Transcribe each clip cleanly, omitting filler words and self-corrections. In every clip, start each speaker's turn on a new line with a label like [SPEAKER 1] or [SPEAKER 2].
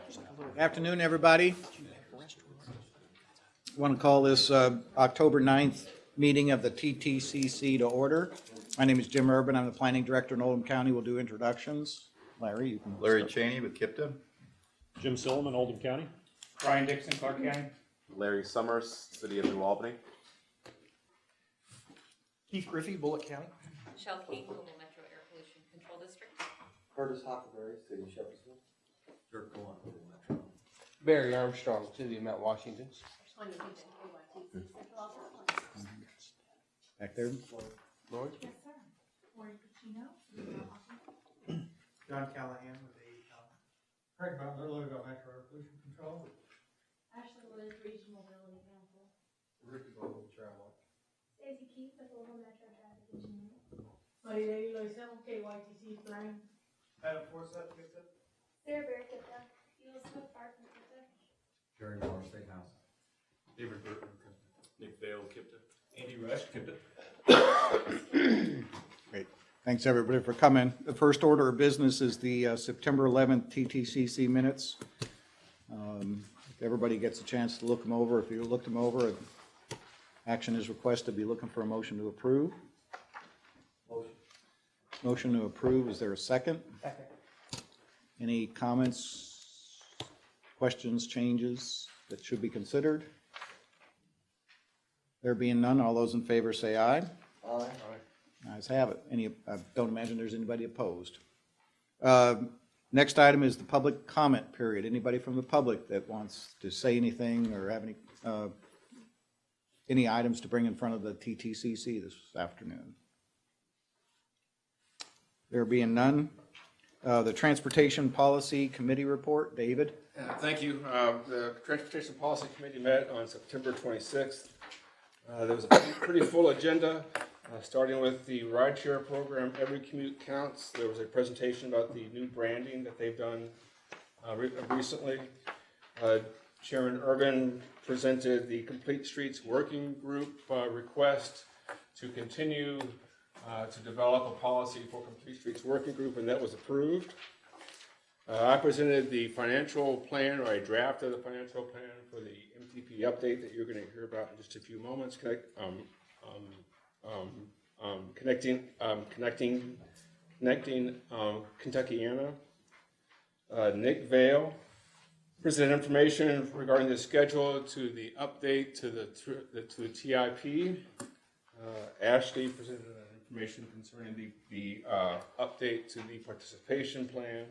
[SPEAKER 1] Good afternoon, everybody. I want to call this October 9th meeting of the TTCC to order. My name is Jim Urban. I'm the Planning Director in Oldham County. We'll do introductions. Larry, you can
[SPEAKER 2] Larry
[SPEAKER 1] start.
[SPEAKER 2] Cheney with Kipton.
[SPEAKER 3] Jim Silliman, Oldham County.
[SPEAKER 4] Brian Dixon, Clark County.
[SPEAKER 5] Larry Summers, City of New Albany.
[SPEAKER 1] Keith Griffey, Bullitt County.
[SPEAKER 6] Michelle King, Louisville Metro Air Pollution Control District.
[SPEAKER 7] Curtis Huckleberry, City of Shepherdsville.
[SPEAKER 2] Dirk Golan, Metro.
[SPEAKER 7] Barry Armstrong, City of Mount Washington.
[SPEAKER 1] Back there.
[SPEAKER 7] Lloyd.
[SPEAKER 8] Yes, sir. Lori Pacino.
[SPEAKER 1] John Callahan with the
[SPEAKER 9] Craig Butler, Louisville Metro Air Pollution Control.
[SPEAKER 8] Ashley Liz, Regional Mobility Council.
[SPEAKER 9] Ricky Bogle, Travel.
[SPEAKER 8] Stacy Keith, with Louisville Metro Traffic Engineer.
[SPEAKER 9] Maria Loisel, KYTC Planning. Adam Forsyth, Kipton.
[SPEAKER 8] Sarah Bear, Kipta. Ela Smith, Park, Kipta.
[SPEAKER 2] Jerry Moore, State House.
[SPEAKER 3] David Burton, Nick Vale, Kipton. Andy Rush, Kipton.
[SPEAKER 1] Great. Thanks, everybody, for coming. The first order of business is the September 11th TTCC minutes. If everybody gets a chance to look them over. If you looked them over, action is requested. Be looking for a motion to approve. Motion to approve. Is there a second?
[SPEAKER 9] Second.
[SPEAKER 1] Any comments, questions, changes that should be considered? There being none, all those in favor say aye.
[SPEAKER 7] Aye.
[SPEAKER 1] Ayes have it. I don't imagine there's anybody opposed. Next item is the public comment period. Anybody from the public that wants to say anything or have any items to bring in front of the TTCC this afternoon? There being none, the Transportation Policy Committee report, David.
[SPEAKER 5] Thank you. The Transportation Policy Committee met on September 26th. There was a pretty full agenda, starting with the rideshare program, Every Commute Counts. There was a presentation about the new branding that they've done recently. Chairman Urban presented the Complete Streets Working Group request to continue to develop a policy for Complete Streets Working Group, and that was approved. I presented the financial plan, or a draft of the financial plan for the MTP update that you're going to hear about in just a few moments. Connecting Kentuckiana. Nick Vale presented information regarding the schedule to the update to the TIP. Ashley presented information concerning the update to the participation plan.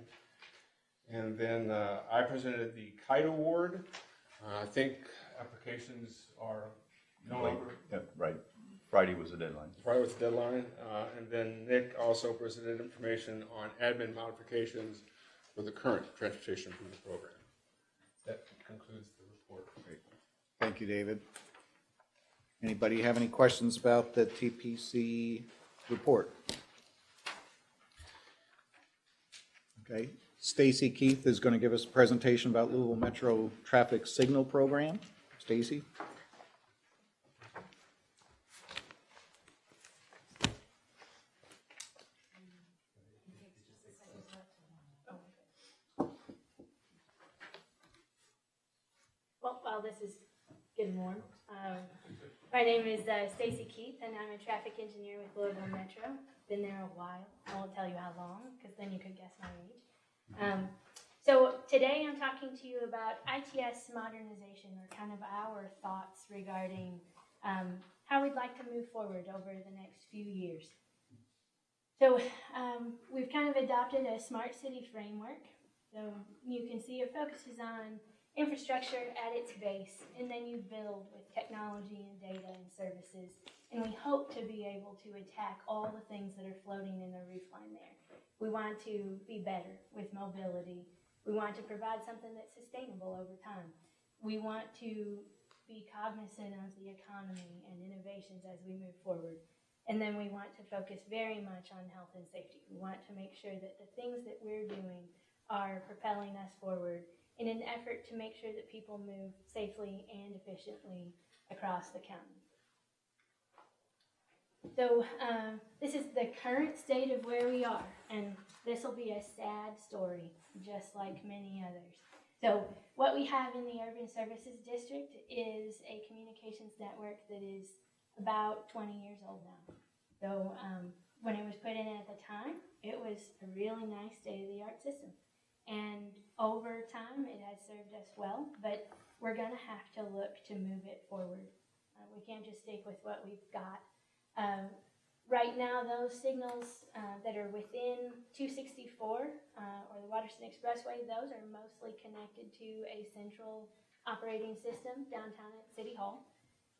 [SPEAKER 5] And then I presented the kite award. I think applications are no longer.
[SPEAKER 2] Yep, right. Friday was the deadline.
[SPEAKER 5] Friday was the deadline. And then Nick also presented information on admin modifications for the current transportation improvement program. That concludes the report.
[SPEAKER 1] Great. Thank you, David. Anybody have any questions about the TPC report? Okay. Stacy Keith is going to give us a presentation about Louisville Metro Traffic Signal Program. Stacy?
[SPEAKER 8] Well, while this is getting warm, my name is Stacy Keith, and I'm a traffic engineer with Louisville Metro. Been there a while. I won't tell you how long, because then you could guess my age. So today I'm talking to you about ITS modernization, or kind of our thoughts regarding how we'd like to move forward over the next few years. So we've kind of adopted a smart city framework. So you can see it focuses on infrastructure at its base, and then you build with technology and data and services. And we hope to be able to attack all the things that are floating in the roof line there. We want to be better with mobility. We want to provide something that's sustainable over time. We want to be cognizant of the economy and innovations as we move forward. And then we want to focus very much on health and safety. We want to make sure that the things that we're doing are propelling us forward in an effort to make sure that people move safely and efficiently across the county. So this is the current state of where we are, and this will be a sad story, just like many others. So what we have in the Urban Services District is a communications network that is about 20 years old now. So when it was put in at the time, it was a really nice state-of-the-art system. And over time, it has served us well, but we're going to have to look to move it forward. We can't just stick with what we've got. Right now, those signals that are within 264 or the Waterston Expressway, those are mostly connected to a central operating system downtown at City Hall.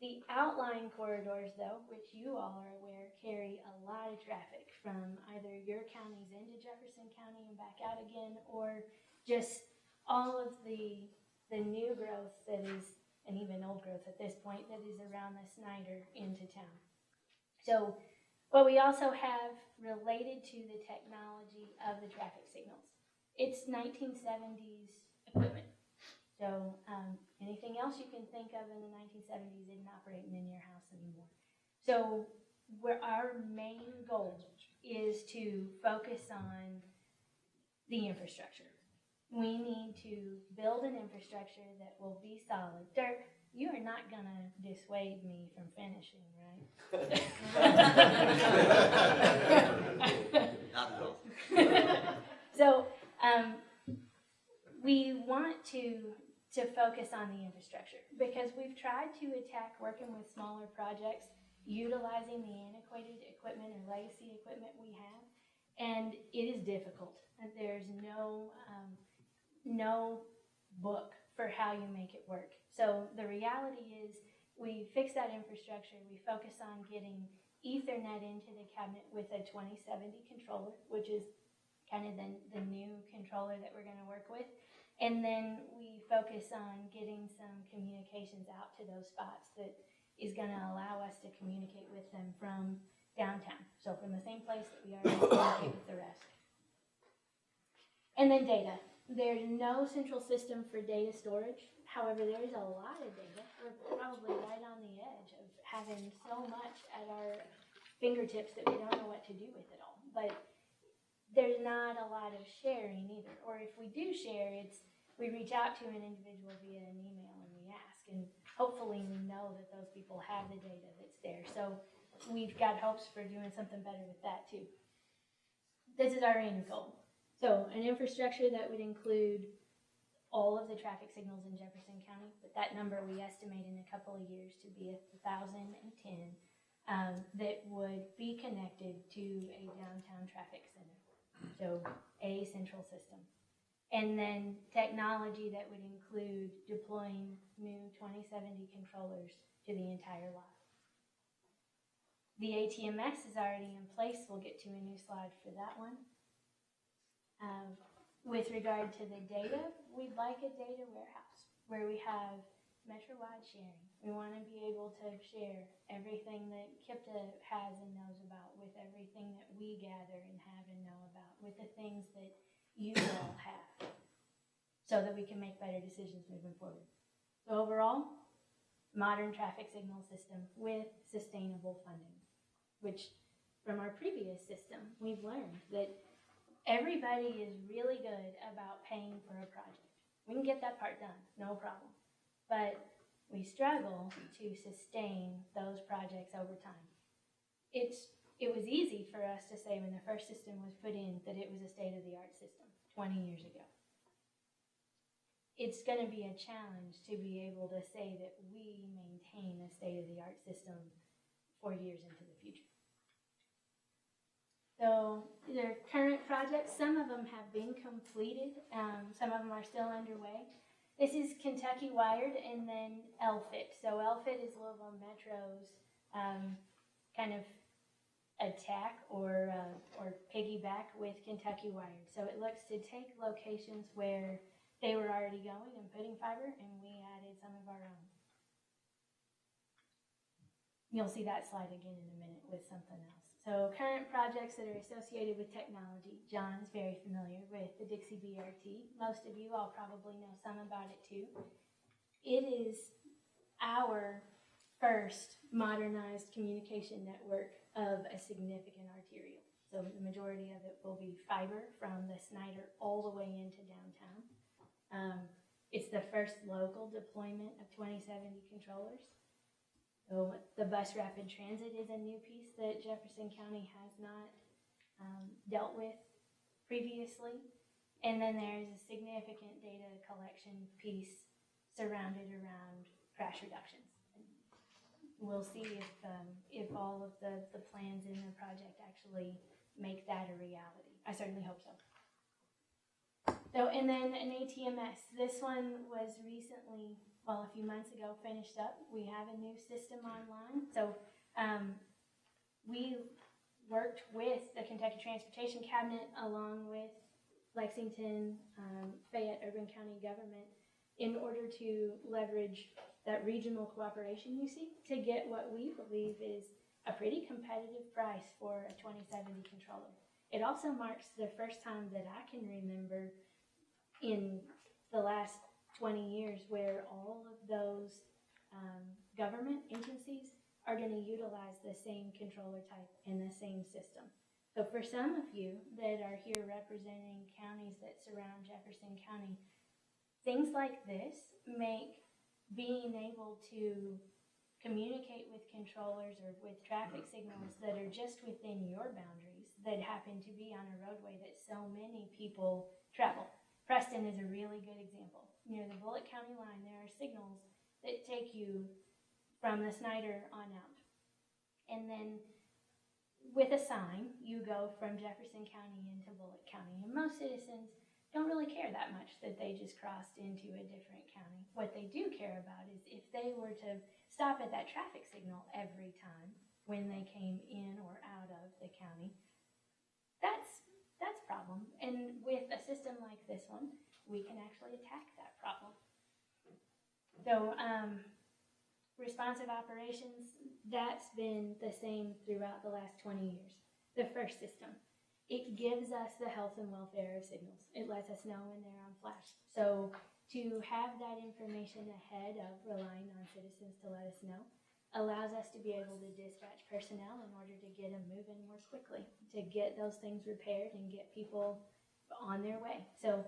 [SPEAKER 8] The outlying corridors, though, which you all are aware, carry a lot of traffic from either your counties into Jefferson County and back out again, or just all of the new growth that is, and even old growth at this point, that is around the Snyder into town. So what we also have related to the technology of the traffic signals, it's 1970s equipment. So anything else you can think of in the 1970s isn't operating in your house anymore. So our main goal is to focus on the infrastructure. We need to build an infrastructure that will be solid. Dirk, you are not going to dissuade me from finishing, right?
[SPEAKER 2] Not at all.
[SPEAKER 8] So we want to focus on the infrastructure because we've tried to attack working with smaller projects utilizing the antiquated equipment or legacy equipment we have, and it is difficult. There's no book for how you make it work. So the reality is we fix that infrastructure, we focus on getting Ethernet into the cabinet with a 2070 controller, which is kind of the new controller that we're going to work with. And then we focus on getting some communications out to those spots that is going to allow us to communicate with them from downtown. So from the same place that we already communicate with the rest. And then data. There's no central system for data storage. However, there's a lot of data. We're probably right on the edge of having so much at our fingertips that we don't know what to do with it all. But there's not a lot of sharing either. Or if we do share, we reach out to an individual via an email and we ask. And hopefully we know that those people have the data that's there. So we've got hopes for doing something better with that too. This is our end goal. So an infrastructure that would include all of the traffic signals in Jefferson County, but that number we estimate in a couple of years to be 1,010 that would be connected to a downtown traffic center. So a central system. And then technology that would include deploying new 2070 controllers to the entire lot. The ATMS is already in place. We'll get to a new slide for that one. With regard to the data, we'd like a data warehouse where we have metro-wide sharing. We want to be able to share everything that KIPTA has and knows about with everything that we gather and have and know about, with the things that you all have, so that we can make better decisions moving forward. So overall, modern traffic signal system with sustainable funding, which from our previous system, we've learned that everybody is really good about paying for a project. We can get that part done, no problem. But we struggle to sustain those projects over time. It was easy for us to say when the first system was put in that it was a state-of-the-art system 20 years ago. It's going to be a challenge to be able to say that we maintain a state-of-the-art system 4 years into the future. So they're current projects. Some of them have been completed. Some of them are still underway. This is Kentucky Wired and then LFIT. So LFIT is Louisville Metro's kind of attack or piggyback with Kentucky Wired. So it looks to take locations where they were already going and putting fiber, and we added some of our own. You'll see that slide again in a minute with something else. So current projects that are associated with technology. John's very familiar with the Dixie BRT. Most of you all probably know some about it too. It is our first modernized communication network of a significant arterial. So the majority of it will be fiber from the Snyder all the way into downtown. It's the first local deployment of 2070 controllers. So the bus rapid transit is a new piece that Jefferson County has not dealt with previously. And then there's a significant data collection piece surrounded around crash reductions. We'll see if all of the plans in the project actually make that a reality. I certainly hope so. So, and then an ATMS. This one was recently, well, a few months ago, finished up. We have a new system online. So, we worked with the Kentucky Transportation Cabinet along with Lexington, Fayette Urban County government in order to leverage that regional cooperation you see to get what we believe is a pretty competitive price for a 2070 controller. It also marks the first time that I can remember in the last 20 years where all of those government agencies are going to utilize the same controller type and the same system. So for some of you that are here representing counties that surround Jefferson County, things like this make being able to communicate with controllers or with traffic signals that are just within your boundaries that happen to be on a roadway that so many people travel. Preston is a really good example. Near the Bullitt County line, there are signals that take you from the Snyder on out. And then with a sign, you go from Jefferson County into Bullitt County. And most citizens don't really care that much that they just crossed into a different county. What they do care about is if they were to stop at that traffic signal every time when they came in or out of the county, that's a problem. And with a system like this one, we can actually attack that problem. So, responsive operations, that's been the same throughout the last 20 years. The first system, it gives us the health and welfare of signals. It lets us know when they're on flash. So to have that information ahead of relying on citizens to let us know allows us to be able to dispatch personnel in order to get them moving more quickly, to get those things repaired and get people on their way. So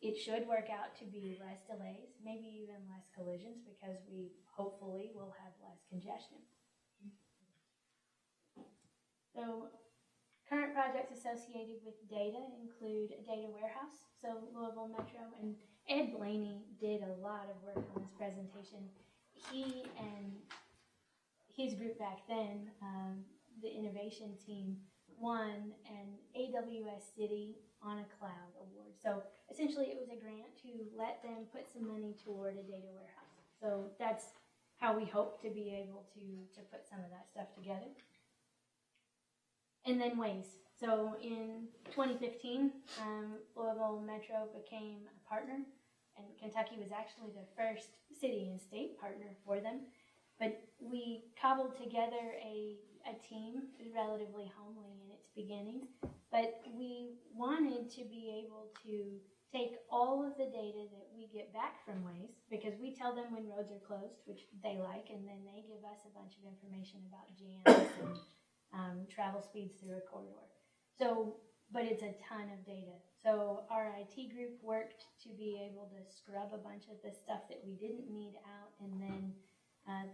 [SPEAKER 8] it should work out to be less delays, maybe even less collisions, because we hopefully will have less congestion. So current projects associated with data include a data warehouse. So Louisville Metro, and Ed Blaney did a lot of work on this presentation. He and his group back then, the innovation team, won an AWS City on a Cloud award. So essentially it was a grant to let them put some money toward a data warehouse. So that's how we hope to be able to put some of that stuff together. And then Waze. So in 2015, Louisville Metro became a partner, and Kentucky was actually the first city and state partner for them. But we cobbled together a team, relatively homely in its beginnings, but we wanted to be able to take all of the data that we get back from Waze, because we tell them when roads are closed, which they like, and then they give us a bunch of information about jams and travel speeds through a corridor. So, but it's a ton of data. So our IT group worked to be able to scrub a bunch of the stuff that we didn't need out, and then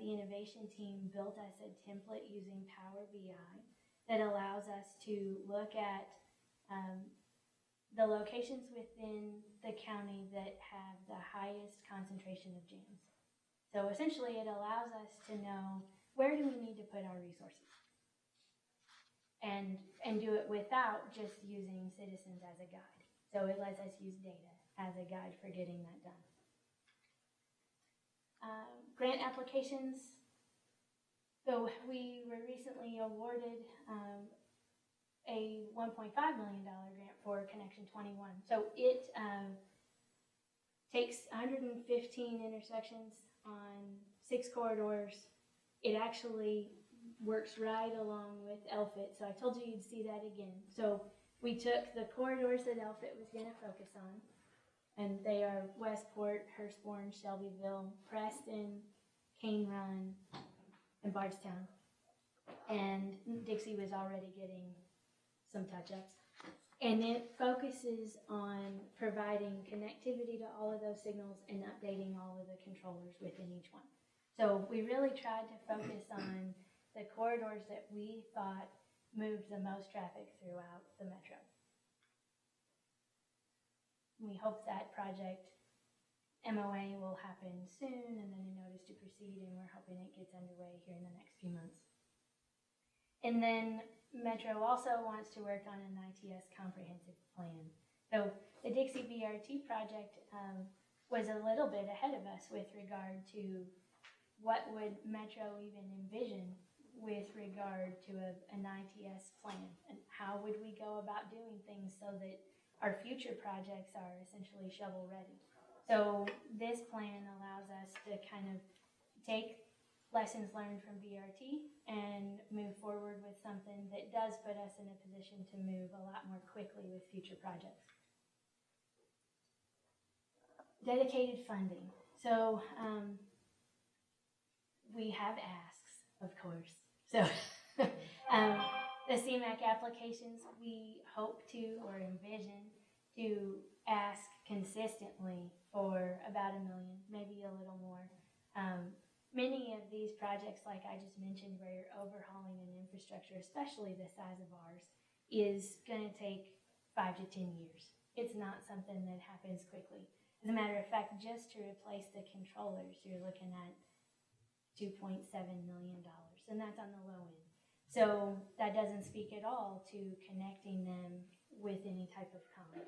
[SPEAKER 8] the innovation team built us a template using Power BI that allows us to look at the locations within the county that have the highest concentration of jams. So essentially it allows us to know where do we need to put our resources and do it without just using citizens as a guide. So it lets us use data as a guide for getting that done. Grant applications. So we were recently awarded a $1.5 million grant for Connection 21. So it takes 115 intersections on 6 corridors. It actually works right along with LFIT. So I told you you'd see that again. So we took the corridors that LFIT was going to focus on, and they are Westport, Hurstbourne, Shelbyville, Preston, Cane Run, and Bardstown. And Dixie was already getting some touch-ups. And it focuses on providing connectivity to all of those signals and updating all of the controllers within each one. So we really tried to focus on the corridors that we thought moved the most traffic throughout the metro. We hope that project MOA will happen soon, and then a notice to proceed, and we're hoping it gets underway here in the next few months. And then Metro also wants to work on an ITS comprehensive plan. So the Dixie BRT project was a little bit ahead of us with regard to what would Metro even envision with regard to an ITS plan, and how would we go about doing things so that our future projects are essentially shovel ready. So this plan allows us to kind of take lessons learned from BRT and move forward with something that does put us in a position to move a lot more quickly with future projects. Dedicated funding. So we have asks, of course. So the CMAQ applications, we hope to or envision to ask consistently for about $1 million, maybe a little more. Many of these projects, like I just mentioned, where you're overhauling an infrastructure, especially the size of ours, is going to take 5 to 10 years. It's not something that happens quickly. As a matter of fact, just to replace the controllers, you're looking at $2.7 million, and that's on the low end. So that doesn't speak at all to connecting them with any type of comm.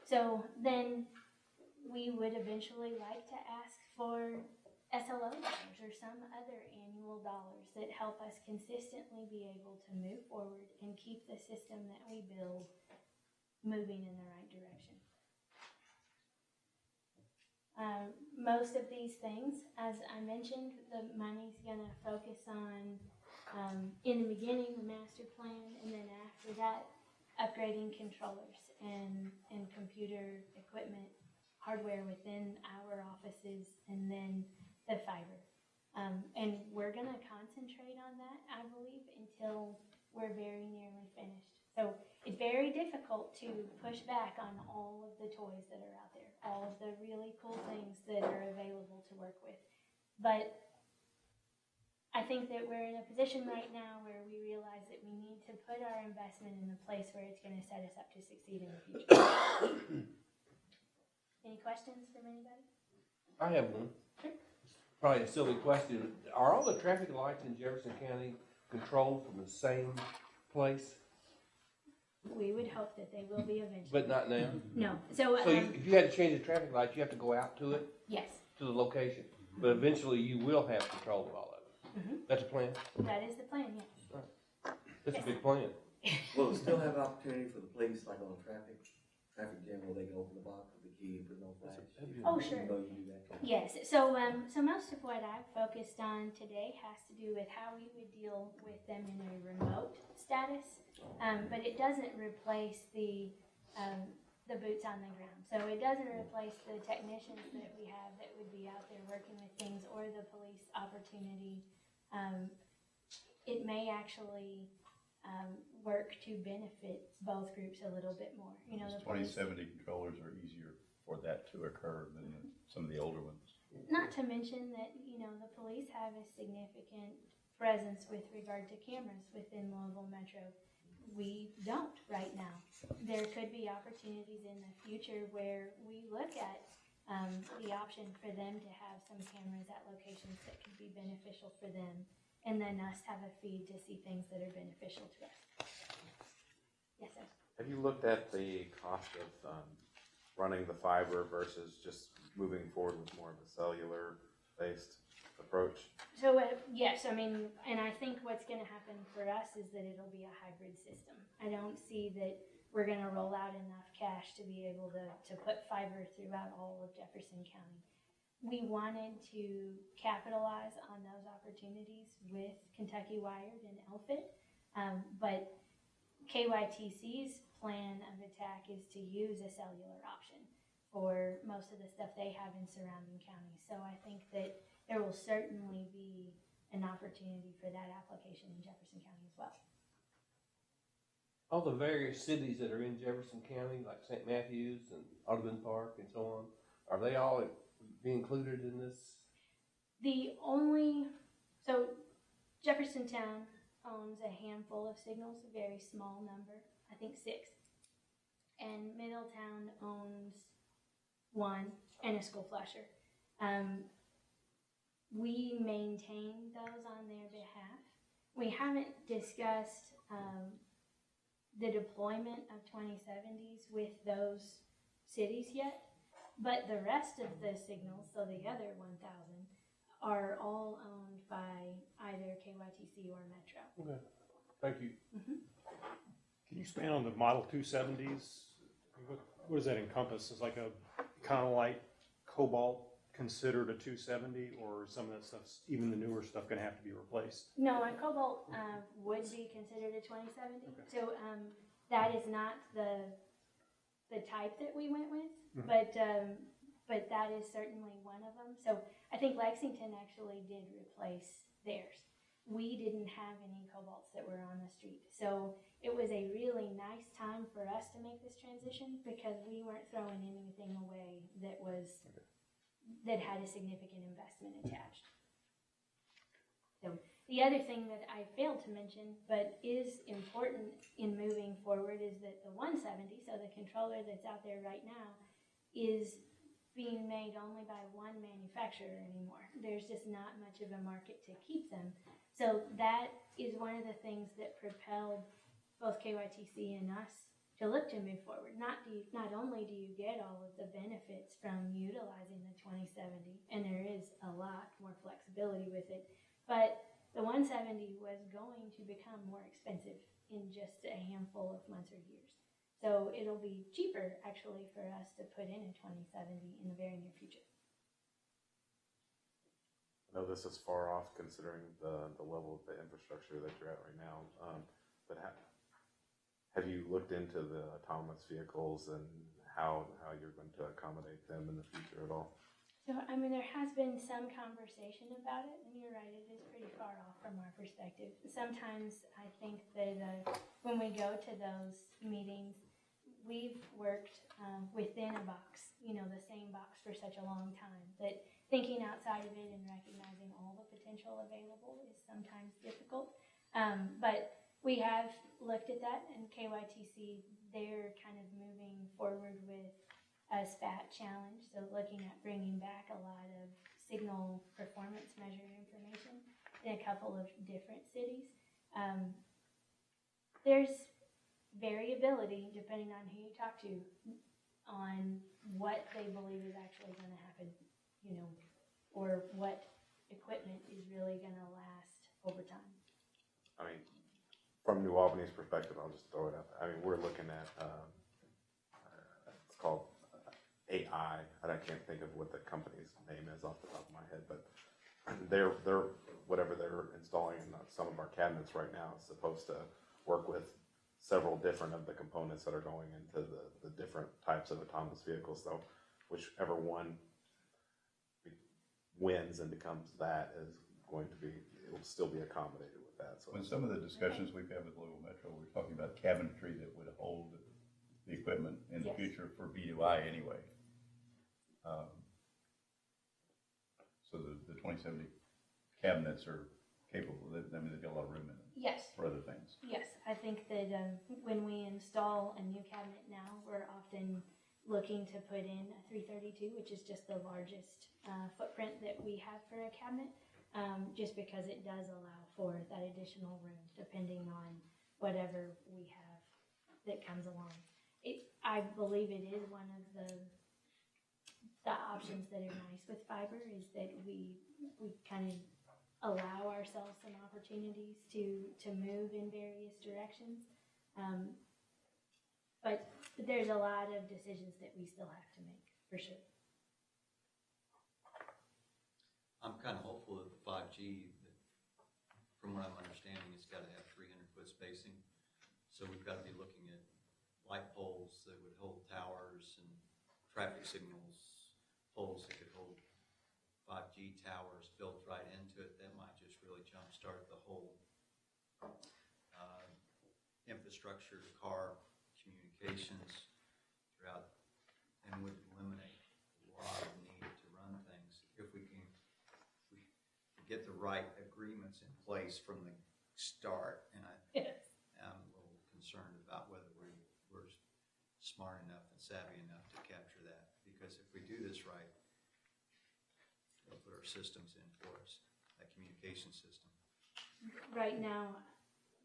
[SPEAKER 8] So then we would eventually like to ask for SLO dollars or some other annual dollars that help us consistently be able to move forward and keep the system that we build moving in the right direction. Most of these things, as I mentioned, the money's going to focus on, in the beginning, the master plan, and then after that, upgrading controllers and computer equipment, hardware within our offices, and then the fiber. And we're going to concentrate on that, I believe, until we're very nearly finished. So it's very difficult to push back on all of the toys that are out there, all of the really cool things that are available to work with. But I think that we're in a position right now where we realize that we need to put our investment in a place where it's going to set us up to succeed in the future. Any questions from anybody?
[SPEAKER 7] I have one.
[SPEAKER 8] Sure.
[SPEAKER 7] Probably a silly question. Are all the traffic lights in Jefferson County controlled from the same place?
[SPEAKER 8] We would hope that they will be eventually.
[SPEAKER 7] But not now?
[SPEAKER 8] No. So,
[SPEAKER 7] So if you had to change the traffic lights, you have to go out to it,
[SPEAKER 8] yes,
[SPEAKER 7] to the location. But eventually you will have control of all of it.
[SPEAKER 8] Mhm.
[SPEAKER 7] That's a plan?
[SPEAKER 8] that is the plan, yes.
[SPEAKER 7] That's a big plan.
[SPEAKER 2] Will it still have opportunity for the police, like on traffic jam, where they can open the box with the key and put it on flash?
[SPEAKER 8] Oh, sure.
[SPEAKER 2] You know you do that.
[SPEAKER 8] Yes, so most of what I've focused on today has to do with how we would deal with them in a remote status, but it doesn't replace the boots on the ground. So it doesn't replace the technicians that we have that would be out there working with things, or the police opportunity. It may actually work to benefit both groups a little bit more. You know, the police,
[SPEAKER 3] 2070 controllers are easier for that to occur than some of the older ones.
[SPEAKER 8] not to mention that, you know, the police have a significant presence with regard to cameras within Louisville Metro. We don't right now. There could be opportunities in the future where we look at the option for them to have some cameras at locations that could be beneficial for them, and then us have a feed to see things that are beneficial to us. Yes, sir.
[SPEAKER 10] Have you looked at the cost of running the fiber versus just moving forward with more of a cellular-based approach?
[SPEAKER 8] So, yes, I mean, and I think what's going to happen for us is that it'll be a hybrid system. I don't see that we're going to roll out enough cash to be able to put fiber throughout all of Jefferson County. We wanted to capitalize on those opportunities with Kentucky Wired and LFIT, but KYTC's plan of attack is to use a cellular option for most of the stuff they have in surrounding counties. So I think that there will certainly be an opportunity for that application in Jefferson County as well.
[SPEAKER 7] All the various cities that are in Jefferson County, like St. Matthews and Audubon Park and so on, are they all be included in this?
[SPEAKER 8] So Jeffersontown owns a handful of signals, a very small number, I think 6. And Middletown owns 1 and a school flasher. We maintain those on their behalf. We haven't discussed the deployment of 2070s with those cities yet, but the rest of the signals, so the other 1,000, are all owned by either KYTC or Metro.
[SPEAKER 7] Okay, thank you.
[SPEAKER 11] Can you expand on the Model 270s? What does that encompass? Is like a kind of like Cobalt considered a 270, or some of that stuff's, even the newer stuff, going to have to be replaced?
[SPEAKER 8] No, a Cobalt would be considered a 2070.
[SPEAKER 11] Okay.
[SPEAKER 8] So that is not the type that we went with, but that is certainly one of them. So I think Lexington actually did replace theirs. We didn't have any Cobalts that were on the street. So it was a really nice time for us to make this transition because we weren't throwing anything away that had a significant investment attached. So the other thing that I failed to mention, but is important in moving forward, is that the 170, so the controller that's out there right now, is being made only by one manufacturer anymore. There's just not much of a market to keep them. So that is one of the things that propelled both KYTC and us to look to move forward. Not only do you get all of the benefits from utilizing the 2070, and there is a lot more flexibility with it, but the 170 was going to become more expensive in just a handful of months or years. So it'll be cheaper, actually, for us to put in a 2070 in the very near future.
[SPEAKER 10] I know this is far off considering the level of the infrastructure that you're at right now, but have you looked into the autonomous vehicles and how you're going to accommodate them in the future at all?
[SPEAKER 8] So, I mean, there has been some conversation about it, and you're right, it is pretty far off from our perspective. Sometimes I think that when we go to those meetings, we've worked within a box, the same box for such a long time, that thinking outside of it and recognizing all the potential available is sometimes difficult. But we have looked at that, and KYTC, they're kind of moving forward with a SPAT challenge, so looking at bringing back a lot of signal performance measure information in a couple of different cities. There's variability depending on who you talk to on what they believe is actually going to happen, or what equipment is really going to last over time.
[SPEAKER 10] I mean, from New Albany's perspective, I'll just throw it out there. I mean, we're looking at, it's called AI, and I can't think of what the company's name is off the top of my head, but they're whatever they're installing in some of our cabinets right now is supposed to work with several different of the components that are going into the different types of autonomous vehicles. So whichever one wins and becomes that is going to be, it will still be accommodated with that. So
[SPEAKER 12] when some of the discussions we've had with Louisville Metro, we're talking about cabinetry that would hold the equipment in the future for V2I anyway. So the 2070 cabinets are capable. They've got a lot of room in them.
[SPEAKER 8] Yes.
[SPEAKER 12] For other things.
[SPEAKER 8] Yes, I think that when we install a new cabinet now, we're often looking to put in a 332, which is just the largest footprint that we have for a cabinet, just because it does allow for that additional room depending on whatever we have that comes along. I believe it is one of the options that are nice with fiber is that we kind of allow ourselves some opportunities to move in various directions. But there's a lot of decisions that we still have to make, for sure.
[SPEAKER 13] I'm kind of hopeful that the 5G, from what I'm understanding, it's got to have 300-foot spacing. So we've got to be looking at light poles that would hold towers and traffic signals, poles that could hold 5G towers built right into it. That might just really jumpstart the whole infrastructure, car, communications throughout, and would eliminate a lot of need to run things if we get the right agreements in place from the start. And I'm a little concerned about whether we're smart enough and savvy enough to capture that, because if we do this right, we'll put our systems in for us, that communication system.
[SPEAKER 8] Right now,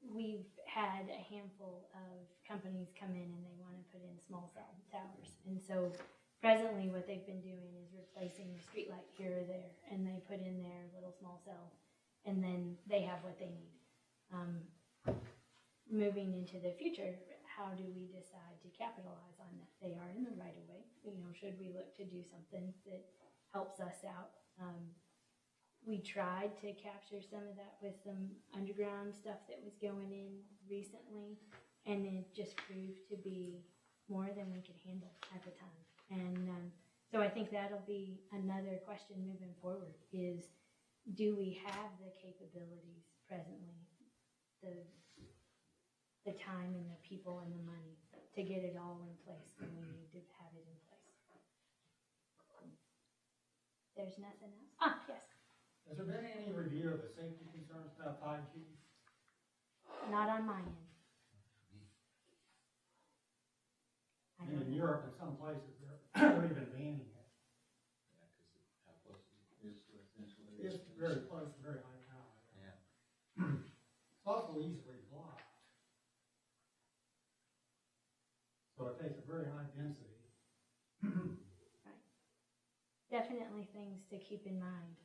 [SPEAKER 8] we've had a handful of companies come in and they want to put in small cell towers. And so presently what they've been doing is replacing a street light here or there, and they put in their little small cell, and then they have what they need. Moving into the future, how do we decide to capitalize on that? They are in the right of way. Should we look to do something that helps us out? We tried to capture some of that with some underground stuff that was going in recently, and it just proved to be more than we could handle at the time. And so I think that'll be another question moving forward is, do we have the capabilities presently, the time and the people and the money to get it all in place when we need to have it in place? There's nothing else? Yes.
[SPEAKER 9] Has there been any review of the safety concerns about 5G?
[SPEAKER 8] Not on my end.
[SPEAKER 9] And in Europe, in some places, they're even banning it.
[SPEAKER 13] Yeah, because how close it is to essentially.
[SPEAKER 9] It's very close, very high power.
[SPEAKER 13] Yeah.
[SPEAKER 9] It's also easily blocked. So it takes a very high density.
[SPEAKER 8] Right. Definitely things to keep in mind.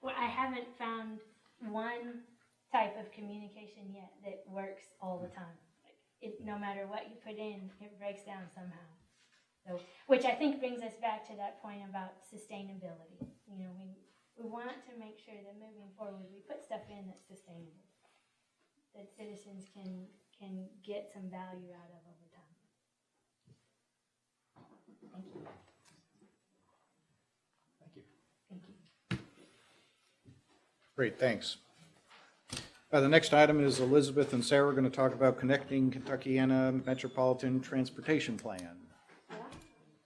[SPEAKER 8] Well, I haven't found one type of communication yet that works all the time. No matter what you put in, it breaks down somehow. So, which I think brings us back to that point about sustainability. We want to make sure that moving forward, we put stuff in that's sustainable, that citizens can get some value out of over time. Thank you.
[SPEAKER 11] Thank you.
[SPEAKER 8] Thank you.
[SPEAKER 1] Great, thanks. The next item is Elizabeth and Sarah are going to talk about connecting Kentuckiana Metropolitan Transportation Plan.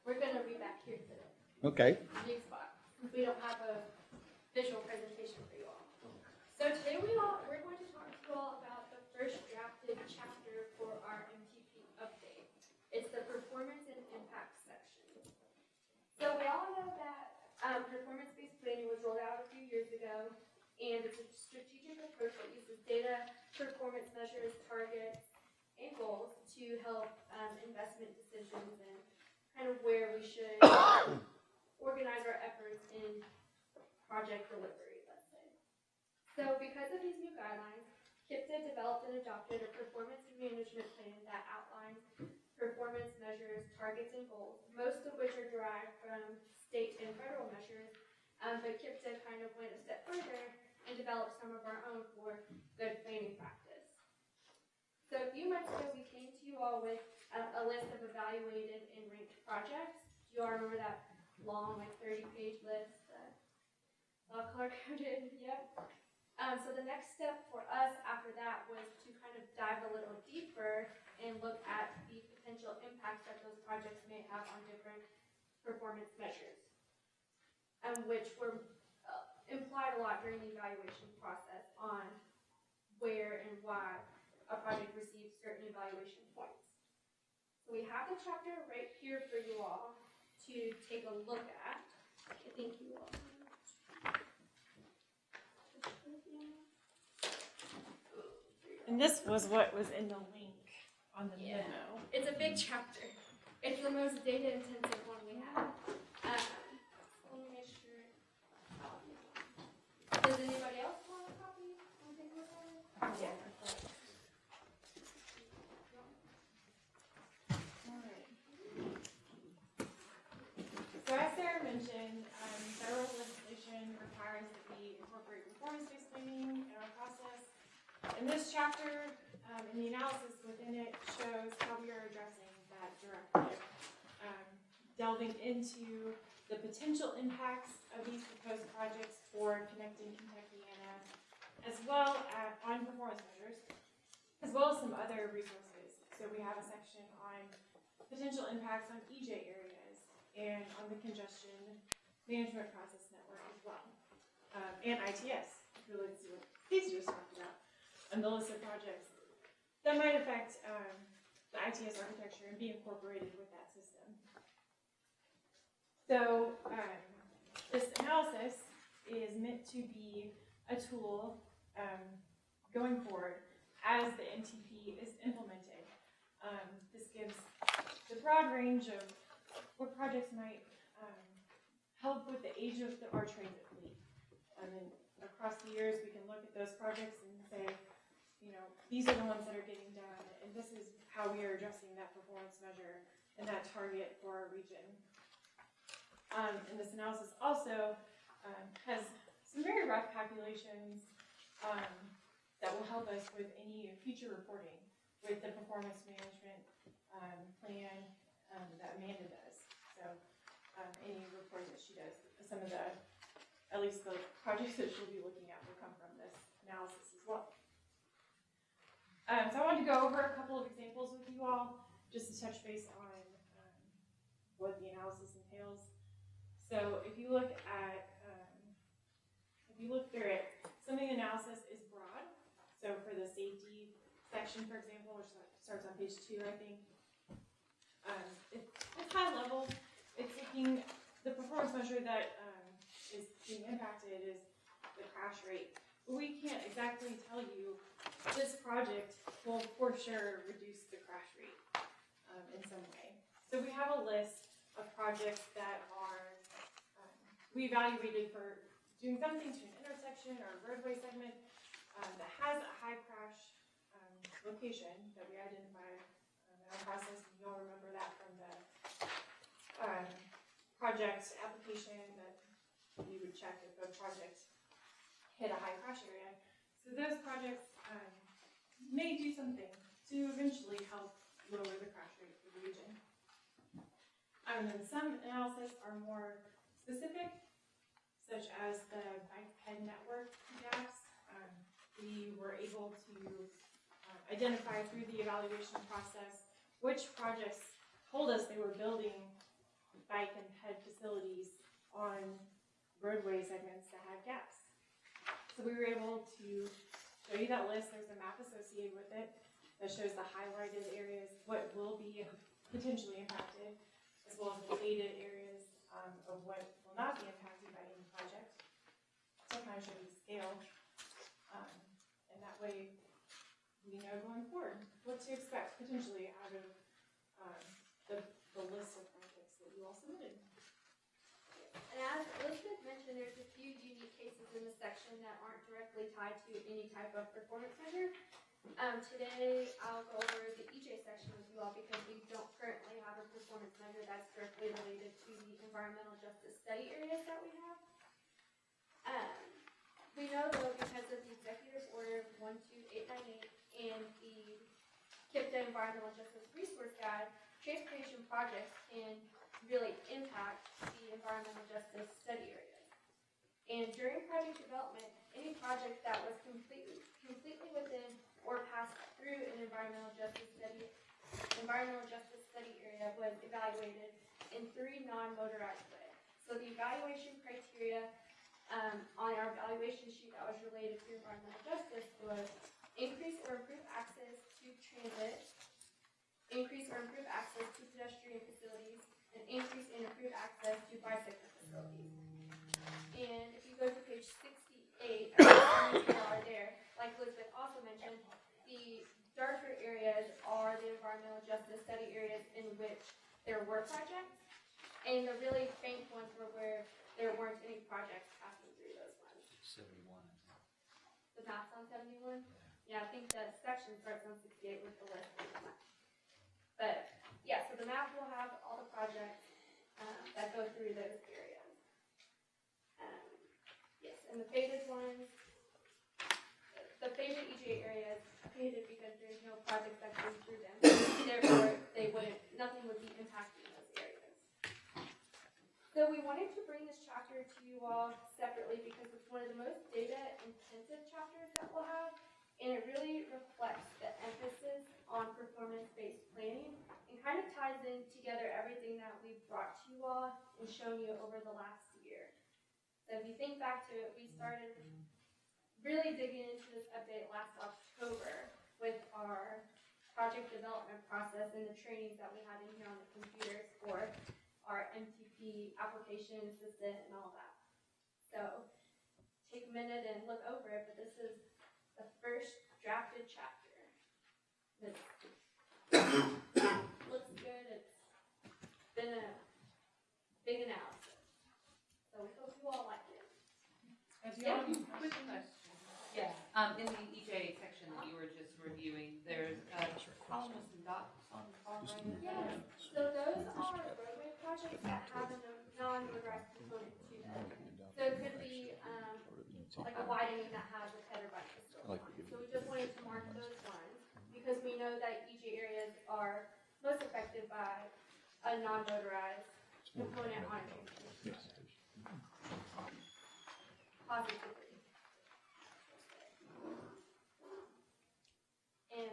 [SPEAKER 14] We're going to be back here today.
[SPEAKER 1] Okay.
[SPEAKER 14] New spot. We don't have a visual presentation for you all. So today we're going to talk to you all about the first drafted chapter for our MTP update. It's the performance and impact section. So we all know that performance-based planning was rolled out a few years ago, and it's a strategic approach that uses data, performance measures, targets, and goals to help investment decisions and kind of where we should organize our efforts in project delivery, let's say. So because of these new guidelines, KIPTA developed and adopted a performance management plan that outlines performance measures, targets, and goals, most of which are derived from state and federal measures, but KIPTA kind of went a step further and developed some of our own for good planning practice. So a few months ago, we came to you all with a list of evaluated and ranked projects. Do you all remember that long, 30-page list that all color-coded? Yep. So the next step for us after that was to kind of dive a little deeper and look at the potential impacts that those projects may have on different performance measures, which were implied a lot during the evaluation process on where and why a project receives certain evaluation points. So we have the chapter right here for you all to take a look at. Thank you all.
[SPEAKER 15] And this was what was in the link on the
[SPEAKER 14] Yeah.
[SPEAKER 15] memo.
[SPEAKER 14] It's a big chapter. It's the most data intensive one we have. Let me make sure. Does anybody else want a copy? Want to take a look at it? Yeah.
[SPEAKER 15] Alright. So as Sarah mentioned, federal legislation requires that we incorporate performance-based planning in our process. And this chapter and the analysis within it shows how we are addressing that directive, delving into the potential impacts of these proposed projects for connecting Kentuckiana, as well as on performance measures, as well as some other resources. So we have a section on potential impacts on EJ areas and on the congestion management process network as well. And ITS, related to what Casey just talked about, and the list of projects that might affect the ITS architecture and be incorporated with that system. So this analysis is meant to be a tool going forward as the MTP is implemented. This gives the broad range of what projects might help with the age of our transit fleet. And across the years, we can look at those projects and say, you know, these are the ones that are getting done, and this is how we are addressing that performance measure and that target for our region. And this analysis also has some very rough calculations that will help us with any future reporting with the performance management plan that Amanda does. So any report that she does, some of the, at least the projects that she'll be looking at will come from this analysis as well. So I wanted to go over a couple of examples with you all, just to touch base on what the analysis entails. So if you look at, through it, some of the analysis is broad. So for the safety section, for example, which starts on page 2, I think, it's high level. It's looking, the performance measure that is being impacted is the crash rate. But we can't exactly tell you this project will for sure reduce the crash rate in some way. So we have a list of projects that are, we evaluated for doing something to an intersection or a roadway segment that has a high crash location that we identified in our process. And you'll remember that from the project application that we would check if a project hit a high crash area. So those projects may do something to eventually help lower the crash rate for the region. And then some analysis are more specific, such as the bike ped network gaps. We were able to identify through the evaluation process which projects told us they were building bike and ped facilities on roadway segments that had gaps. So we were able to show you that list. There's a map associated with it that shows the highlighted areas, what will be potentially impacted, as well as the shaded areas of what will not be impacted by any project. So kind of show you the scale. And that way we know going forward what to expect potentially out of the list of projects that you all submitted.
[SPEAKER 14] And as Elizabeth mentioned, there's a few unique cases in this section that aren't directly tied to any type of performance measure. Today, I'll go over the EJ section with you all because we don't currently have a performance measure that's directly related to the environmental justice study areas that we have. We know though, because of the Executive Order 12898 and the KIPTA Environmental Justice Resource Guide, transportation projects can really impact the environmental justice study areas. And during project development, any project that was completely within or passed through an environmental justice study area was evaluated in 3 non-motorized ways. So the evaluation criteria on our evaluation sheet that was related to environmental justice was increase or improve access to transit, increase or improve access to pedestrian facilities, and increase and improve access to bicycle facilities. And if you go to page 68, are there, like Elizabeth also mentioned, the darker areas are the environmental justice study areas in which there were projects, and the really faint ones were where there weren't any projects passing through those ones.
[SPEAKER 13] 71, I think.
[SPEAKER 14] The map's on 71? Yeah, I think the section starts on 68 with the list. But yeah, so the map will have all the projects that go through those areas. Yes, and the faded ones, the faded EJ areas, faded because there's no projects that go through them. Therefore, nothing would be impacting those areas. So we wanted to bring this chapter to you all separately because it's one of the most data-intensive chapters that we'll have. and it really reflects the emphasis on performance-based planning and kind of ties in together everything that we've brought to you all and shown you over the last year. So if you think back to it, we started really digging into this update last October with our project development process and the trainings that we had in here on the computers for our MTP application assistant and all that. So take a minute and look over it, but this is the first drafted chapter. This looks good. It's been a big analysis. So we hope you all like it.
[SPEAKER 6] Yeah, quick question. Yeah, in the EJ section that you were just reviewing, there's a column with some dots on the far right.
[SPEAKER 14] Yes, so those are roadway projects that have a non-motorized component to them. So it could be like a widening that has a header bike facility. So we just wanted to mark those ones because we know that EJ areas are most affected by a non-motorized component on it. Positively. And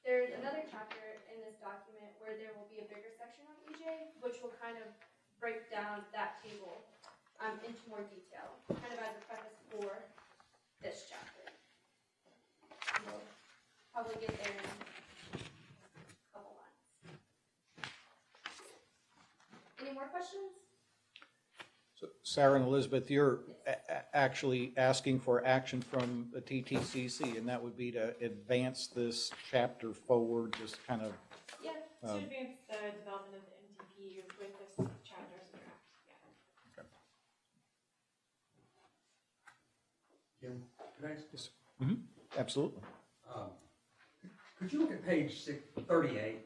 [SPEAKER 14] there's another chapter in this document where there will be a bigger section on EJ, which will kind of break down that table into more detail, kind of as a preface for this chapter. We'll probably get there in a couple months. Any more questions?
[SPEAKER 1] So Sarah and Elizabeth, you're actually asking for action from the TTCC, and that would be to advance this chapter forward, just kind of.
[SPEAKER 15] Yeah, to advance the development of the MTP with this chapter as a draft, yeah.
[SPEAKER 16] Jim, could I ask this?
[SPEAKER 1] Absolutely.
[SPEAKER 16] Could you look at page 38?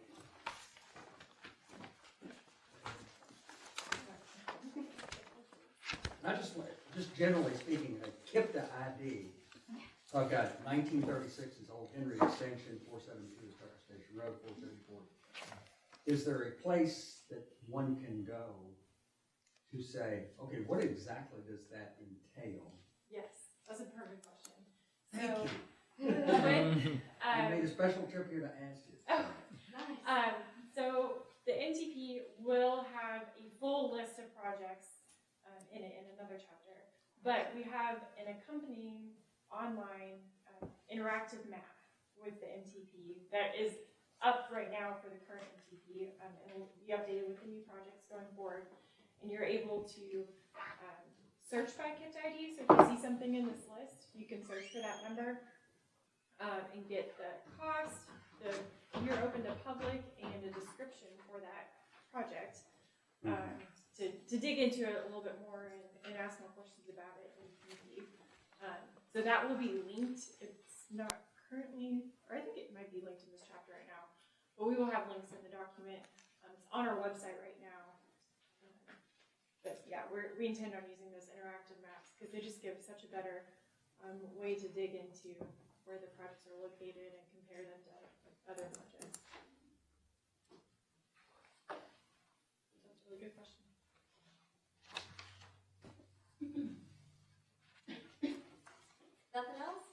[SPEAKER 16] I just generally speaking, a KIPTA ID. So I've got 1936 is Old Henry Extension, 472 is Tucker Station Road, 474. Is there a place that one can go to say, okay, what exactly does that entail?
[SPEAKER 15] Yes, that's a perfect question.
[SPEAKER 16] Thank
[SPEAKER 15] you.
[SPEAKER 16] I made a special trip here to ask you.
[SPEAKER 15] Oh, nice. So the NTP will have a full list of projects in it in another chapter, but we have an accompanying online interactive map with the MTP that is up right now for the current MTP, and will be updated with the new projects going forward. And you're able to search by KIPT ID, so if you see something in this list, you can search for that number and get the cost, the year open to public, and a description for that project. To dig into it a little bit more and ask more questions about it. So that will be linked. It's not currently, or I think it might be linked in this chapter right now, but we will have links in the document. It's on our website right now. But yeah, we intend on using those interactive maps because they just give such a better way to dig into where the projects are located and compare them to other projects. That's a really good question.
[SPEAKER 14] Nothing else?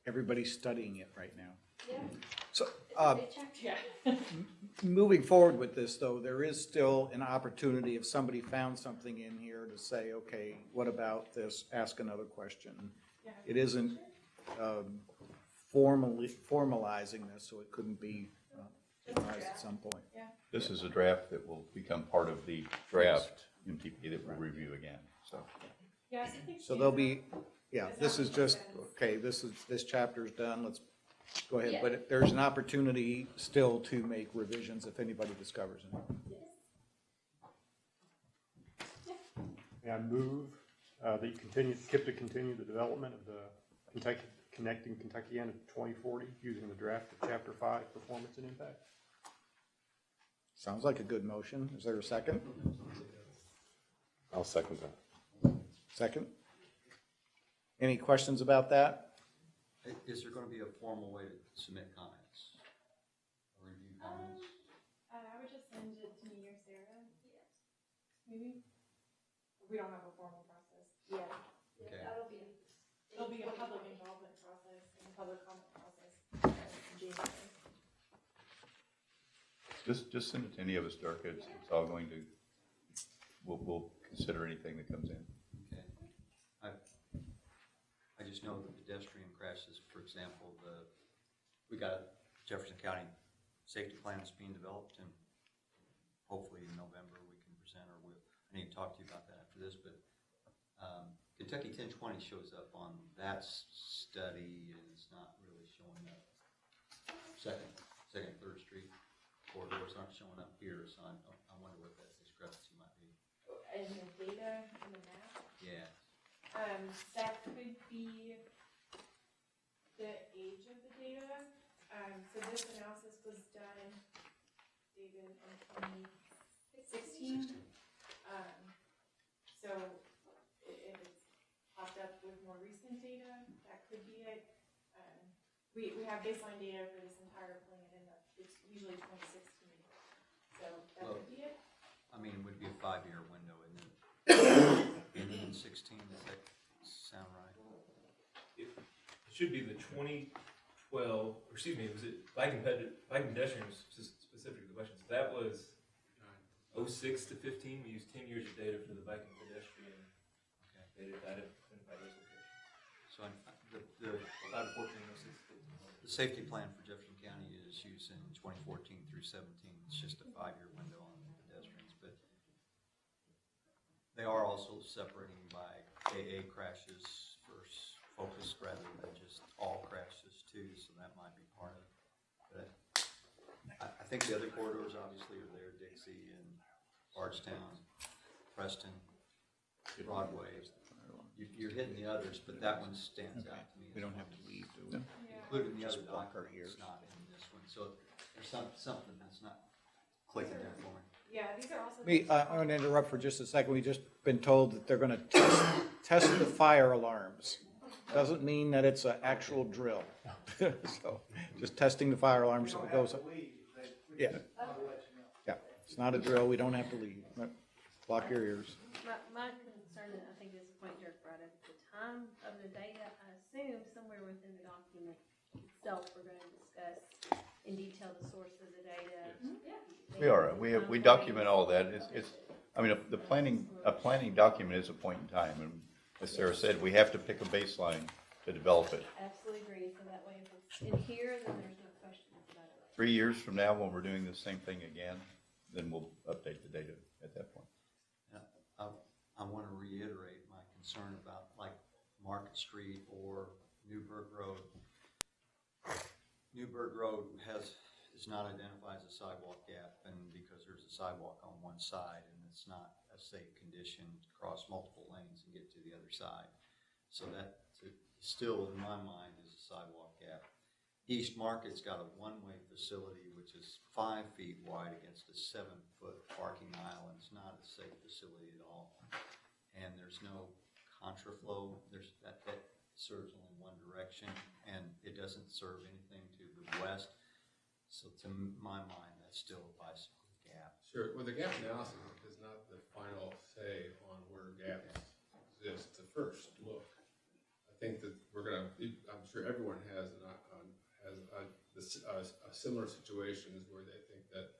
[SPEAKER 1] Everybody's studying it right now.
[SPEAKER 14] Yeah.
[SPEAKER 1] So,
[SPEAKER 14] It's a big chapter.
[SPEAKER 1] moving forward with this, though, there is still an opportunity if somebody found something in here to say, okay, what about this? Ask another question.
[SPEAKER 15] Yeah.
[SPEAKER 1] It isn't formalizing this, so it couldn't be finalized at some point.
[SPEAKER 15] Yeah.
[SPEAKER 12] This is a draft that will become part of the draft MTP that we'll review again, so.
[SPEAKER 15] Yes, I think
[SPEAKER 1] So there'll be, yeah, this is just, okay, this chapter's done, let's go ahead.
[SPEAKER 14] Yeah.
[SPEAKER 1] But there's an opportunity still to make revisions if anybody discovers any.
[SPEAKER 11] May I move that you continue the development of the Connecting Kentuckiana to 2040 using the draft of Chapter 5, Performance and Impact?
[SPEAKER 1] Sounds like a good motion. Is there a second?
[SPEAKER 10] I'll second that.
[SPEAKER 1] Second? Any questions about that?
[SPEAKER 13] Is there gonna be a formal way to submit comments? Or review comments?
[SPEAKER 15] I would just send it to me or Sarah. Yes. Maybe. we don't have a formal process.
[SPEAKER 14] Yeah.
[SPEAKER 13] Okay.
[SPEAKER 14] That'll be.
[SPEAKER 15] There'll be a public involvement process and a public comment process in January.
[SPEAKER 12] Just send it to any of us, Dirk. It's all going to, we'll consider anything that comes in.
[SPEAKER 13] Okay. I just know the pedestrian crashes, for example, we got a Jefferson County safety plan that's being developed, and hopefully in November we can present, or I need to talk to you about that after this, but Kentucky 1020 shows up on that study, and it's not really showing up. Second, Third Street corridors aren't showing up here, so I wonder what that discrepancy might be.
[SPEAKER 15] And the data in the map,
[SPEAKER 13] Yeah.
[SPEAKER 15] that could be the age of the data. So this analysis was done, David, in 2016. So if it's popped up with more recent data, that could be it. We have baseline data for this entire plan, and it's usually 2016. So that
[SPEAKER 13] Well,
[SPEAKER 15] could be it.
[SPEAKER 13] I mean, it would be a 5-year window, isn't it? In 16, does that sound right?
[SPEAKER 3] It should be the 2012, or excuse me, was it bike and pedestrians specific to the question? So that was 06 to 15. We used 10 years of data for the bike and pedestrian data that identified those locations.
[SPEAKER 13] So the
[SPEAKER 3] 5 to 14, 06 to 15.
[SPEAKER 13] safety plan for Jefferson County is used in 2014 through 17. It's just a 5-year window on pedestrians, but they are also separating by AA crashes versus focus rather than just all crashes too, so that might be part of it. But I think the other corridors obviously are there, Dixie and Bardstown, Preston, Broadway. You're hitting the others, but that one stands out to me.
[SPEAKER 1] We don't have to leave, do we?
[SPEAKER 13] Including the
[SPEAKER 1] Just
[SPEAKER 13] other
[SPEAKER 1] block our
[SPEAKER 13] documents,
[SPEAKER 1] ears.
[SPEAKER 13] not in this one. So there's something that's not clicking there for me.
[SPEAKER 15] Yeah, these are also.
[SPEAKER 1] I'm going to interrupt for just a second. We've just been told that they're going to test the fire alarms. Doesn't mean that it's an actual drill. So, just testing the fire alarms if it goes up. Yeah. Yeah, it's not a drill. We don't have to leave. Block your ears.
[SPEAKER 17] My concern, and I think this point Dirk brought up, the time of the data, I assume somewhere within the document itself, we're going to discuss in detail the source of the data.
[SPEAKER 12] We are. We document all that. I mean, a planning document is a point in time, and as Sarah said, we have to pick a baseline to develop it.
[SPEAKER 17] Absolutely agree. So that way, if it's in here, then there's no questions about it.
[SPEAKER 12] 3 years from now, when we're doing the same thing again, then we'll update the data at that point.
[SPEAKER 13] I want to reiterate my concern about like Market Street or Newburgh Road. Newburgh Road is not identified as a sidewalk gap, and because there's a sidewalk on one side and it's not a safe condition to cross multiple lanes and get to the other side. So that still in my mind is a sidewalk gap. East Market's got a one-way facility which is 5 feet wide against a 7-foot parking aisle, and it's not a safe facility at all. And there's no contraflow. That serves only one direction, and it doesn't serve anything to the west. So to my mind, that's still a bicycle gap.
[SPEAKER 5] Sure. Well, the gap analysis is not the final say on where gaps exist. It's a first look. I think that I'm sure everyone has similar situations where they think that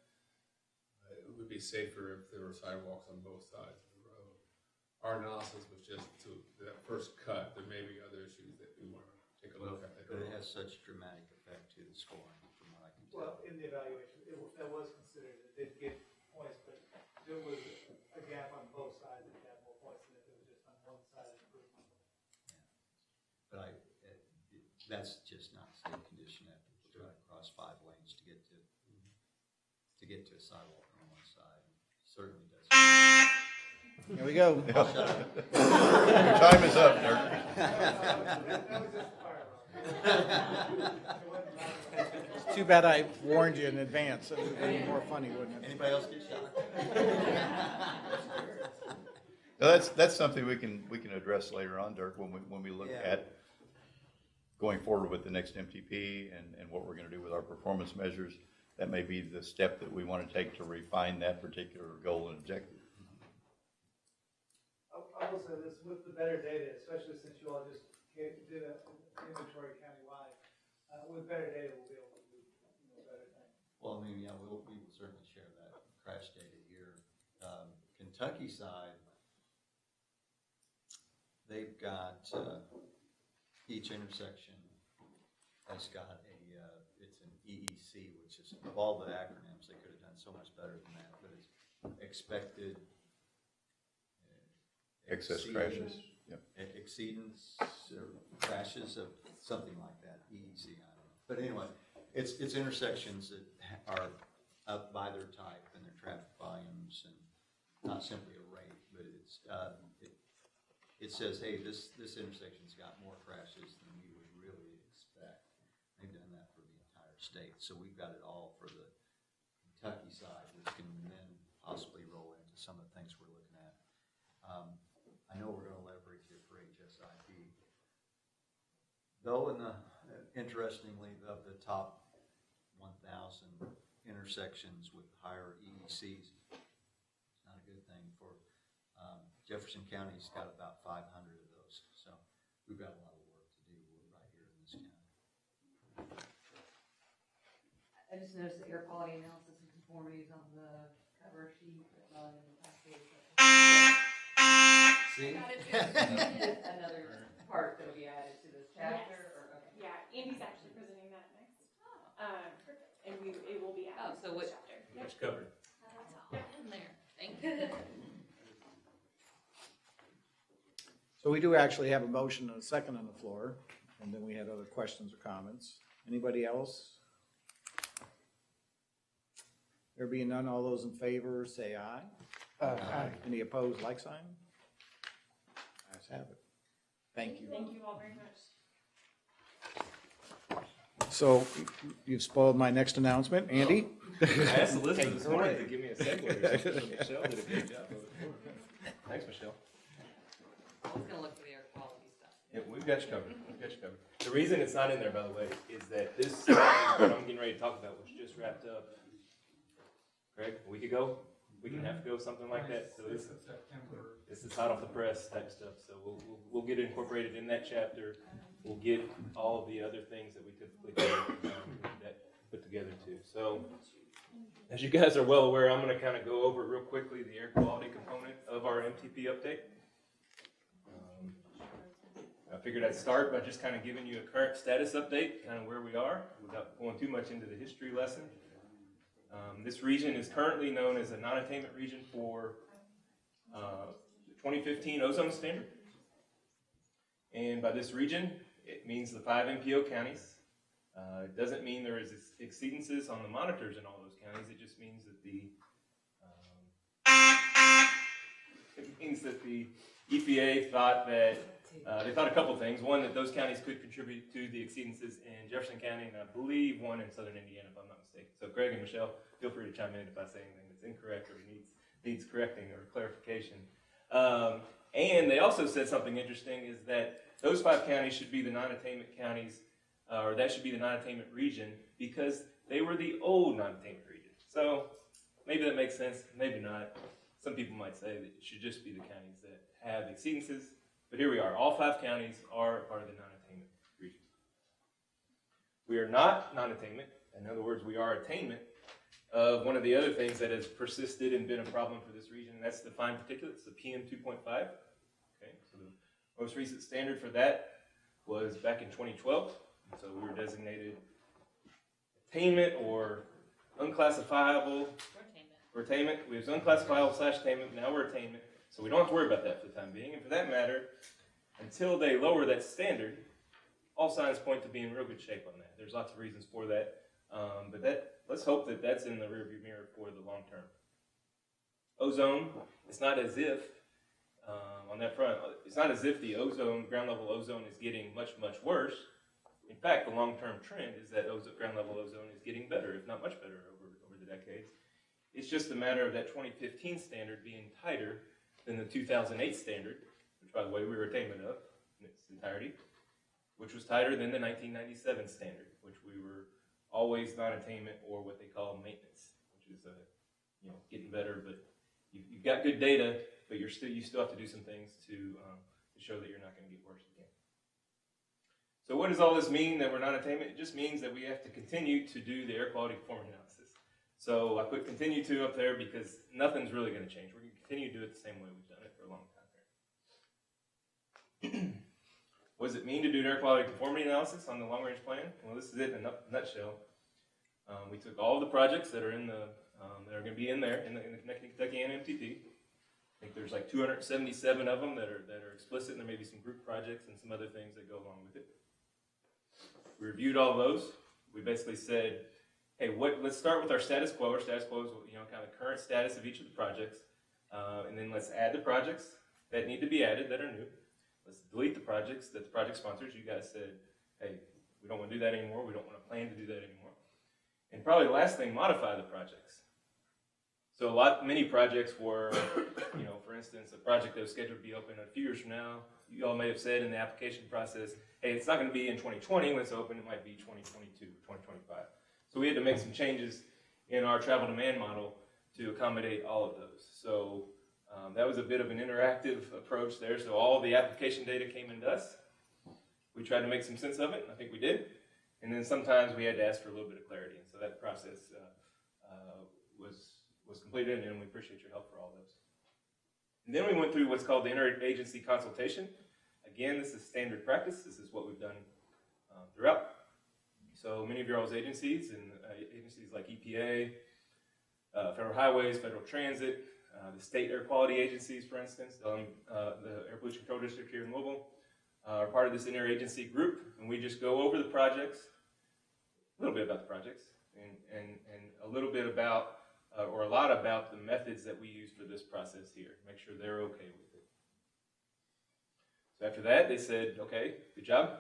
[SPEAKER 5] it would be safer if there were sidewalks on both sides of the road. Our analysis was just to that first cut. There may be other issues that we want to take a look at.
[SPEAKER 13] But it has such dramatic effect to the scoring, from what I can tell.
[SPEAKER 9] Well, in the evaluation, that was considered. It did get points, but there was a gap on both sides that had more points than if it was just on one side improvement.
[SPEAKER 13] But that's just not safe condition after you try to cross 5 lanes to get to a sidewalk on one side. It certainly doesn't.
[SPEAKER 1] Here we go.
[SPEAKER 12] Your time is up, Dirk.
[SPEAKER 1] It's too bad I warned you in advance. It would be more funny, wouldn't it?
[SPEAKER 13] Anybody else get shot?
[SPEAKER 12] Now, that's something we can address later on, Dirk, when we look at going forward with the next MTP and what we're going to do with our performance measures. That may be the step that we want to take to refine that particular goal and objective.
[SPEAKER 9] will say this, with the better data, especially since you all just did an inventory countywide, with better data, we'll be able to do better things.
[SPEAKER 13] Well, I mean, yeah, we will certainly share that crash data here. Kentucky side, they've got, each intersection has got it's an EEC, which is, of all the acronyms, they could have done so much better than that, but it's expected
[SPEAKER 12] Excess crashes, yep.
[SPEAKER 13] Exceedance or crashes of something like that, EEC, I don't know. But anyway, it's intersections that are up by their type and their traffic volumes, and not simply a rate, but it's it says, hey, this intersection's got more crashes than we would really expect. They've done that for the entire state, so we've got it all for the Kentucky side, which can then possibly roll into some of the things we're looking at. I know we're going to leverage it for HSIP. Though, interestingly, of the top 1,000 intersections with higher EECs, it's not a good thing for Jefferson County's got about 500 of those. So we've got a lot of work to do right here in this county.
[SPEAKER 6] I just noticed the air quality analysis and conformities on the cover sheet, but not in the package.
[SPEAKER 13] See?
[SPEAKER 6] Another part that'll be added to this chapter, or, okay.
[SPEAKER 15] Yeah, Andy's actually presenting that next. And it will be
[SPEAKER 6] Oh,
[SPEAKER 15] added
[SPEAKER 6] so
[SPEAKER 15] to
[SPEAKER 6] what,
[SPEAKER 15] the chapter.
[SPEAKER 3] It's covered.
[SPEAKER 6] in there, thank you.
[SPEAKER 1] So we do actually have a motion and a second on the floor, and then we had other questions or comments. Anybody else? There being none, all those in favor say aye.
[SPEAKER 4] Aye.
[SPEAKER 1] Any opposed, like sign? Ayes have it. Thank you.
[SPEAKER 15] Thank you all very much.
[SPEAKER 1] So you've spoiled my next announcement. Andy?
[SPEAKER 3] I asked Elizabeth this morning to give me a segue or something. Michelle did a great job of it. Thanks, Michelle.
[SPEAKER 6] I was gonna look for the air quality stuff.
[SPEAKER 3] Yeah, we've got you covered. We've got you covered. The reason it's not in there, by the way, is that this, what I'm getting ready to talk about, was just wrapped up, Greg, a week ago, week and a half ago, something like that. So this is hot off the press type stuff. So we'll get it incorporated in that chapter. We'll get all of the other things that we typically do that put together too. So as you guys are well aware, I'm going to kind of go over real quickly the air quality component of our MTP update. I figured I'd start by just kind of giving you a current status update, kind of where we are, without going too much into the history lesson. This region is currently known as a non-attainment region for the 2015 ozone standard. And by this region, it means the 5 MPO counties. It doesn't mean there is exceedances on the monitors in all those counties. It just means that the EPA thought that they thought a couple things. One, that those counties could contribute to the exceedances in Jefferson County, and I believe one in southern Indiana, if I'm not mistaken. So Greg and Michelle, feel free to chime in if I say anything that's incorrect or needs correcting or clarification. And they also said something interesting, is that those 5 counties should be the non-attainment counties, or that should be the non-attainment region, because they were the old non-attainment region. So maybe that makes sense, maybe not. Some people might say that it should just be the counties that have exceedances. But here we are. All 5 counties are part of the non-attainment region. We are not non-attainment. In other words, we are attainment of one of the other things that has persisted and been a problem for this region, and that's the fine particulates, the PM 2.5. Okay, so the most recent standard for that was back in 2012. And so we were designated attainment or unclassifiable. We're attainment. We was unclassifiable / attainment. Now we're attainment. So we don't have to worry about that for the time being. And for that matter, until they lower that standard, all signs point to being in real good shape on that. There's lots of reasons for that. But let's hope that that's in the rearview mirror for the long term. Ozone, it's not as if, on that front, it's not as if the ozone, ground level ozone is getting much, much worse. In fact, the long-term trend is that ground level ozone is getting better, if not much better over the decades. It's just a matter of that 2015 standard being tighter than the 2008 standard, which, by the way, we were attainment of in its entirety, which was tighter than the 1997 standard, which we were always non-attainment, or what they call maintenance, which is getting better, but you've got good data, but you still have to do some things to show that you're not going to get worse again. So what does all this mean that we're not attainment? It just means that we have to continue to do the air quality performance analysis. So I put continue to up there because nothing's really going to change. We're going to continue to do it the same way we've done it for a long time. What does it mean to do an air quality conformity analysis on the long range plan? Well, this is it in a nutshell. We took all the projects that are in the that are going to be in there in the Connecting Kentucky and MTP. I think there's like 277 of them that are explicit, and there may be some group projects and some other things that go along with it. We reviewed all those. We basically said, hey, let's start with our status quo. Our status quo is, kind of the current status of each of the projects, and then let's add the projects that need to be added that are new. Let's delete the projects that the project sponsors. You guys said, hey, we don't want to do that anymore. We don't want to plan to do that anymore. And probably the last thing, modify the projects. So many projects were, for instance, a project that was scheduled to be open a few years from now, you all may have said in the application process, hey, it's not going to be in 2020 when it's open, it might be 2022, 2025. So we had to make some changes in our travel demand model to accommodate all of those. So that was a bit of an interactive approach there. So all the application data came into us. We tried to make some sense of it, and I think we did. And then sometimes we had to ask for a little bit of clarity. And so that process was completed, and we appreciate your help for all those. And then we went through what's called the interagency consultation. Again, this is standard practice. This is what we've done throughout. So many of your all's agencies, and agencies like EPA, Federal Highways, Federal Transit, the state air quality agencies, for instance, the Air Pollution Control District here in Louisville, are part of this interagency group, and we just go over the projects, a little bit about the projects, and a little bit about, or a lot about the methods that we use for this process here, make sure they're okay with it. So after that, they said, okay, good job.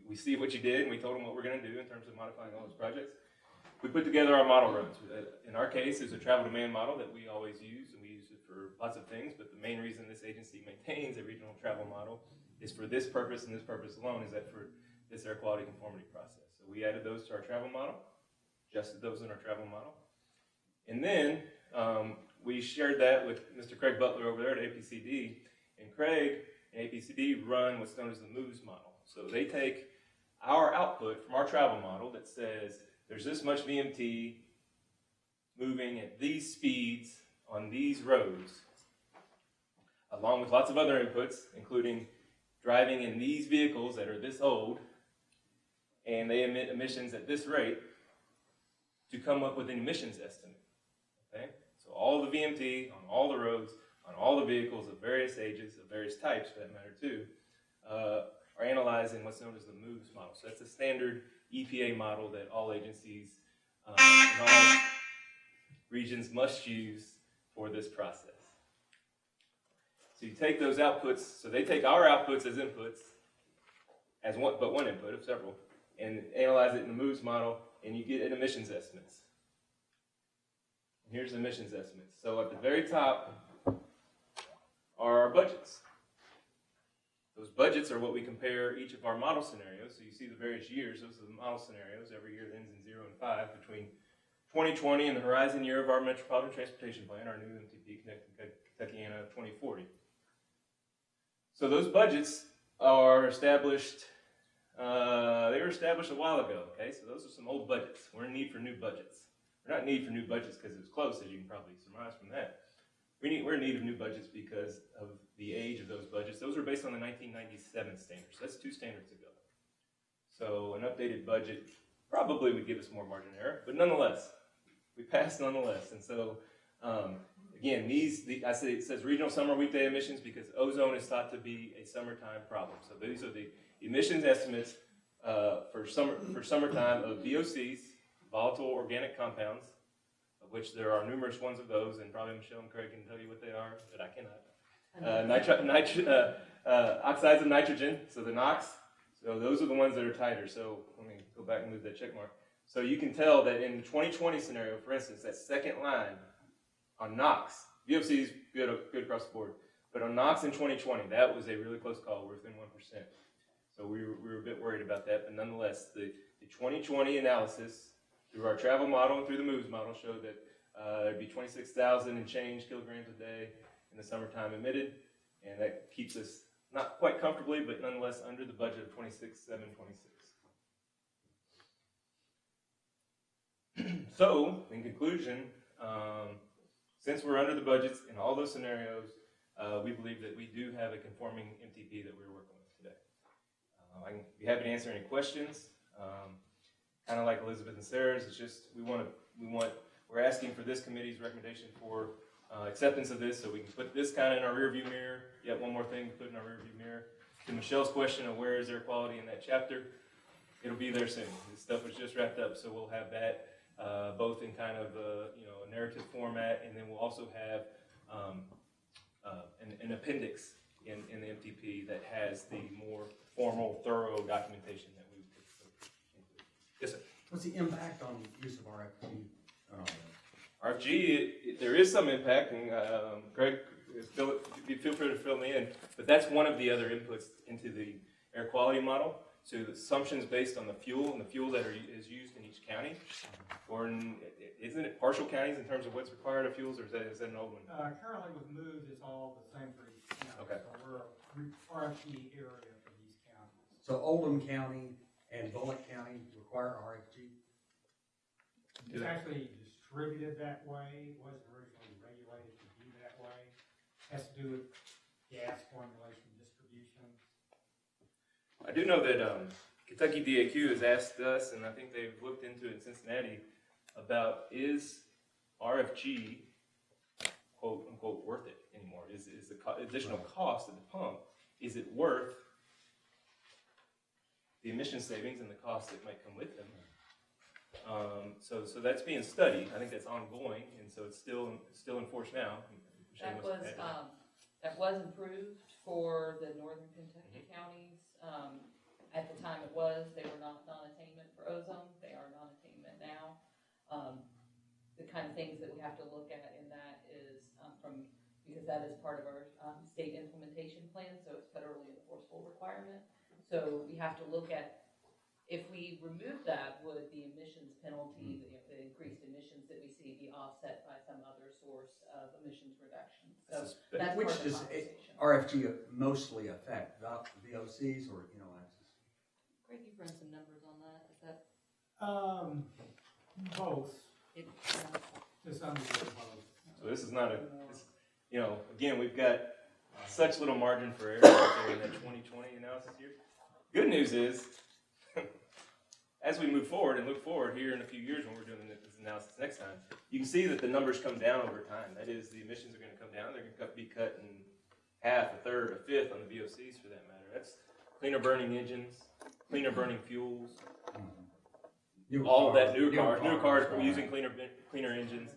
[SPEAKER 3] We see what you did, and we told them what we're going to do in terms of modifying all those projects. We put together our model runs. In our case, it's a travel demand model that we always use, and we use it for lots of things, but the main reason this agency maintains a regional travel model is for this purpose and this purpose alone, is that for this air quality conformity process. So we added those to our travel model, adjusted those in our travel model. And then we shared that with Mr. Craig Butler over there at APCD, and Craig and APCD run what's known as the MOVES model. So they take our output from our travel model that says there's this much VMT moving at these speeds on these roads, along with lots of other inputs, including driving in these vehicles that are this old, and they emit emissions at this rate, to come up with an emissions estimate. Okay? So all the VMT on all the roads, on all the vehicles of various ages, of various types for that matter too, are analyzed in what's known as the MOVES model. So that's a standard EPA model that all agencies in all regions must use for this process. So you take those outputs, so they take our outputs as inputs, as one input of several, and analyze it in the MOVES model, and you get emissions estimates. And here's the emissions estimates. So at the very top are our budgets. Those budgets are what we compare each of our model scenarios. So you see the various years, those are the model scenarios. Every year that ends in 0 and 5 between 2020 and the horizon year of our Metropolitan Transportation Plan, our new MTP, Kentuckiana 2040. So those budgets are established, they were established a while ago, okay? So those are some old budgets. We're in need for new budgets. We're not in need for new budgets because it was close, as you can probably surmise from that. We're in need of new budgets because of the age of those budgets. Those were based on the 1997 standards. That's 2 standards ago. So an updated budget probably would give us more margin of error, but nonetheless, we passed nonetheless. And so, again, I say it says regional summer weekday emissions because ozone is thought to be a summertime problem. So these are the emissions estimates for summertime of VOCs, volatile organic compounds, of which there are numerous ones of those, and probably Michelle and Craig can tell you what they are, but I cannot. Oxides of nitrogen, so the NOx. So those are the ones that are tighter. So let me go back and move that check mark. So you can tell that in the 2020 scenario, for instance, that second line on NOx, VOC is good across the board, but on NOx in 2020, that was a really close call. We're within 1%. So we were a bit worried about that, but nonetheless, the 2020 analysis through our travel model and through the MOVES model showed that It'd be 26,000 and change kilograms a day in the summertime emitted, and that keeps us not quite comfortably, but nonetheless under the budget of 26,726. So, in conclusion, since we're under the budgets in all those scenarios, we believe that we do have a conforming MTP that we're working with today. I can be happy to answer any questions. Kind of like Elizabeth and Sarah's, it's just we're asking for this committee's recommendation for acceptance of this, so we can put this kind of in our rearview mirror. Yet one more thing to put in our rearview mirror. To Michelle's question of where is air quality in that chapter, it'll be there soon. This stuff was just wrapped up, so we'll have that both in kind of a narrative format, and then we'll also have an appendix in the MTP that has the more formal, thorough documentation that we would include. Yes, sir.
[SPEAKER 16] What's the impact on use of RFG?
[SPEAKER 3] RFG, there is some impact, and Greg, feel free to fill me in, but that's one of the other inputs into the air quality model. So the assumptions based on the fuel and the fuel that is used in each county, or isn't it partial counties in terms of what's required of fuels, or is that an old one?
[SPEAKER 9] Currently with MOVE, it's all the same for each county.
[SPEAKER 3] Okay.
[SPEAKER 9] So we're a RFG area for these counties.
[SPEAKER 16] So Oldham County and Bullock County require RFG?
[SPEAKER 9] It's actually distributed that way, it wasn't originally regulated to be that way. Has to do with gas formulation distribution.
[SPEAKER 3] I do know that Kentucky DAQ has asked us, and I think they've looked into it in Cincinnati, about is RFG, quote unquote, worth it anymore? Is the additional cost at the pump, is it worth the emission savings and the cost that might come with them? So that's being studied. I think that's ongoing, and so it's still in force now.
[SPEAKER 6] That was improved for the northern Kentucky counties. At the time it was, they were not non-attainment for ozone. They are non-attainment now. The kind of things that we have to look at in that is because that is part of our state implementation plan, so it's federally enforceable requirement. So we have to look at, if we remove that, would the emissions penalty, the increased emissions that we see, be offset by some other source of emissions reduction? So that's
[SPEAKER 16] Which
[SPEAKER 6] part of the
[SPEAKER 16] does
[SPEAKER 6] conversation.
[SPEAKER 16] RFG mostly affect, VOCs or axes?
[SPEAKER 6] Greg, you've run some numbers on that. Is that
[SPEAKER 9] Both. To some degree, both.
[SPEAKER 3] So this is not again, we've got such little margin for error out there in that 2020 analysis here. Good news is, as we move forward and look forward here in a few years when we're doing this analysis next time, you can see that the numbers come down over time. That is, the emissions are going to come down. They're going to be cut in half, a third, a fifth on the VOCs for that matter. That's cleaner burning engines, cleaner burning fuels, all that newer cars are using cleaner engines.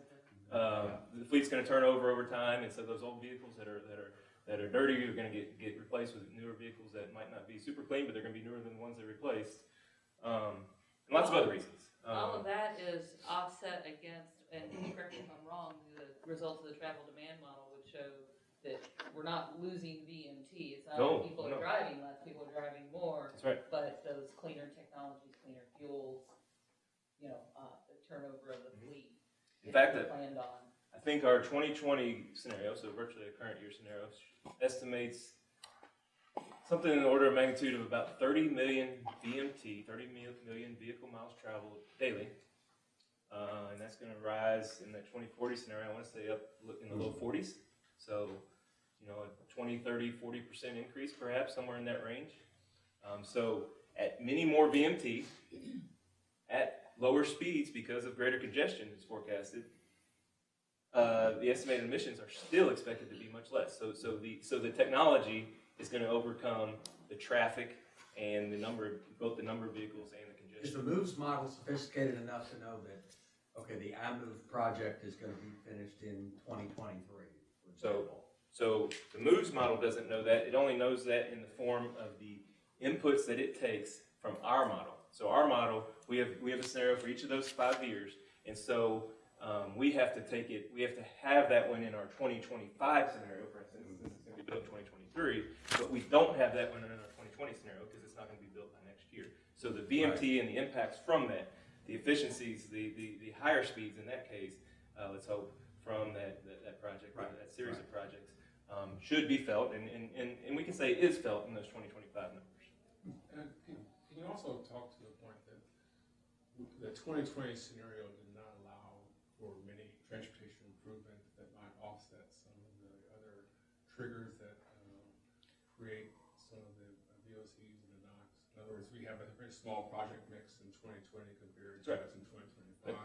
[SPEAKER 3] The fleet's going to turn over time, and so those old vehicles that are dirty are going to get replaced with newer vehicles that might not be super clean, but they're going to be newer than the ones they replaced. And lots of other reasons.
[SPEAKER 6] all of that is offset against, and correct me if I'm wrong, the results of the travel demand model would show that we're not losing VMT. It's not that people are driving less, people are driving more.
[SPEAKER 3] That's right.
[SPEAKER 6] But those cleaner technologies, cleaner fuels, the turnover of the fleet.
[SPEAKER 3] In fact,
[SPEAKER 6] planned on.
[SPEAKER 3] I think our 2020 scenario, so virtually a current year scenario, estimates something in the order of magnitude of about 30 million VMT, 30 million vehicle miles traveled daily. And that's going to rise in that 2040 scenario, I want to say up in the low 40s. So, a 20, 30, 40% increase perhaps, somewhere in that range. So at many more VMT, at lower speeds because of greater congestion is forecasted, the estimated emissions are still expected to be much less. So the technology is going to overcome the traffic and both the number of vehicles and the congestion.
[SPEAKER 16] Is the MOVES model sophisticated enough to know that, okay, the iMove project is going to be finished in 2023, for example?
[SPEAKER 3] So the MOVES model doesn't know that. It only knows that in the form of the inputs that it takes from our model. So our model, we have a scenario for each of those 5 years, and so we have to have that one in our 2025 scenario, for instance. This is going to be built in 2023, but we don't have that one in our 2020 scenario because it's not going to be built by next year. So the VMT and the impacts from that, the efficiencies, the higher speeds in that case, let's hope, from that project,
[SPEAKER 16] Right.
[SPEAKER 3] that series of projects, should be felt, and we can say is felt in those 2025 numbers.
[SPEAKER 5] And can you also talk to the point that the 2020 scenario did not allow for many transportation improvements that might offset some of the other triggers that create some of the VOCs and the NOx? In other words, we have a very small project mix in 2020 compared to what's in 2025.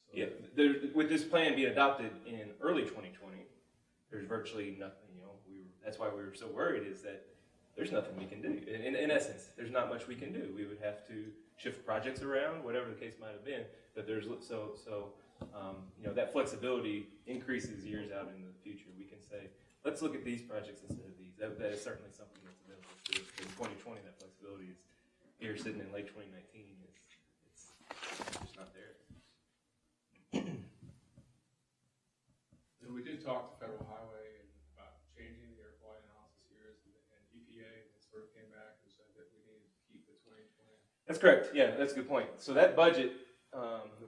[SPEAKER 5] So
[SPEAKER 3] Yeah, with this plan being adopted in early 2020, there's virtually nothing, that's why we were so worried, is that there's nothing we can do. In essence, there's not much we can do. We would have to shift projects around, whatever the case might have been, but there's, that flexibility increases years out into the future. We can say, let's look at these projects instead of these. That is certainly something that's available to us. In 2020, that flexibility is here sitting in late 2019, it's just not there.
[SPEAKER 5] And we did talk to Federal Highway about changing the air quality analysis years, and EPA sort of came back and said that we needed to keep the 2020.
[SPEAKER 3] That's correct. Yeah, that's a good point. So that budget,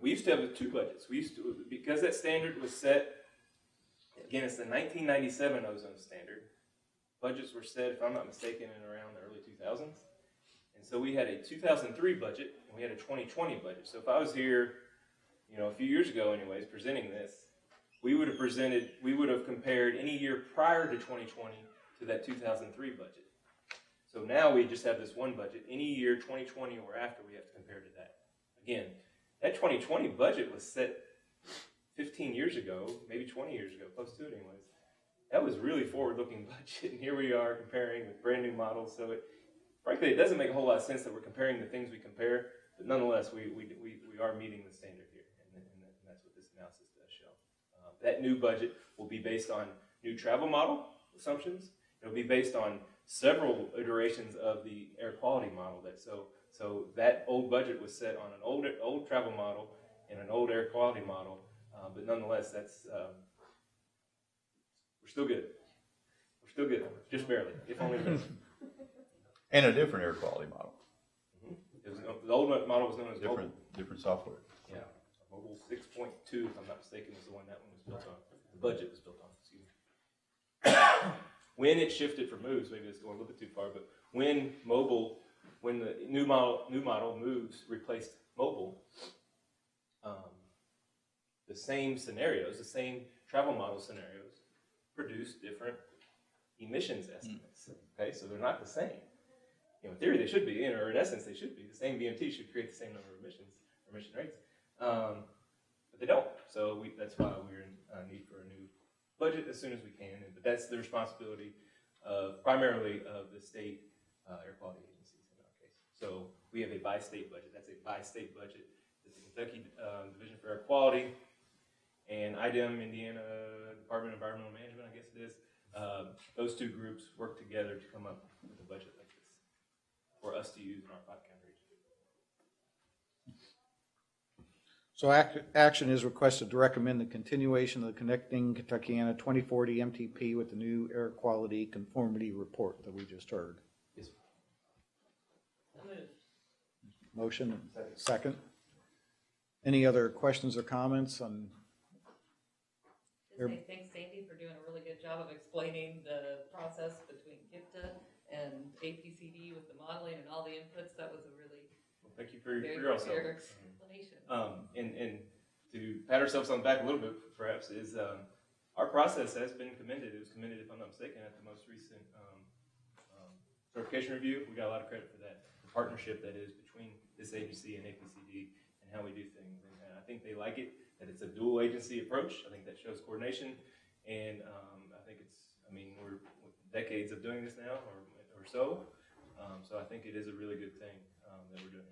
[SPEAKER 3] we used to have two budgets. Because that standard was set, again, it's the 1997 ozone standard. Budgets were set, if I'm not mistaken, in around the early 2000s. And so we had a 2003 budget, and we had a 2020 budget. So if I was here, a few years ago anyways, presenting this, we would have compared any year prior to 2020 to that 2003 budget. So now we just have this one budget. Any year, 2020 or after, we have to compare to that. Again, that 2020 budget was set 15 years ago, maybe 20 years ago, close to it anyways. That was really forward-looking budget, and here we are comparing with brand new models. So frankly, it doesn't make a whole lot of sense that we're comparing the things we compare, but nonetheless, we are meeting the standard here, and that's what this analysis does show. That new budget will be based on new travel model assumptions. It'll be based on several iterations of the air quality model. So that old budget was set on an old travel model and an old air quality model, but nonetheless, we're still good. We're still good, just barely, if only barely.
[SPEAKER 12] And a different air quality model.
[SPEAKER 3] The old model was known as
[SPEAKER 12] different software.
[SPEAKER 3] Yeah, Mobile 6.2, if I'm not mistaken, was the one that one was built on. The budget was built on, excuse me. When it shifted for moves, maybe it's going a little bit too far, but when the new model moves replaced mobile, the same scenarios, the same travel model scenarios, produce different emissions estimates. Okay, so they're not the same. In theory, they should be, or in essence, they should be. The same BMT should create the same number of emission rates, but they don't. So that's why we're in need for a new budget as soon as we can. But that's the responsibility primarily of the state air quality agencies in our case. So we have a by-state budget. That's a by-state budget. It's the Kentucky Division for Air Quality and IDEM, Indiana Department of Environmental Management, I guess it is. Those two groups work together to come up with a budget like this for us to use in our 5-county region.
[SPEAKER 1] So action is requested to recommend the continuation of the Connecting Kentuckiana 2040 MTP with the new air quality conformity report that we just heard.
[SPEAKER 3] Yes, sir.
[SPEAKER 1] Motion, second. Any other questions or comments on?
[SPEAKER 6] Just say thanks, Sandy, for doing a really good job of explaining the process between KIPTA and APCD with the modeling and all the inputs. That was a really
[SPEAKER 3] thank you for your
[SPEAKER 6] clear explanation.
[SPEAKER 3] And to pat ourselves on the back a little bit, perhaps, is our process has been commended. It was commended, if I'm not mistaken, at the most recent certification review. We got a lot of credit for that. The partnership that is between this agency and APCD and how we do things. And I think they like it, that it's a dual agency approach. I think that shows coordination. And I think we're decades of doing this now or so. So I think it is a really good thing that we're doing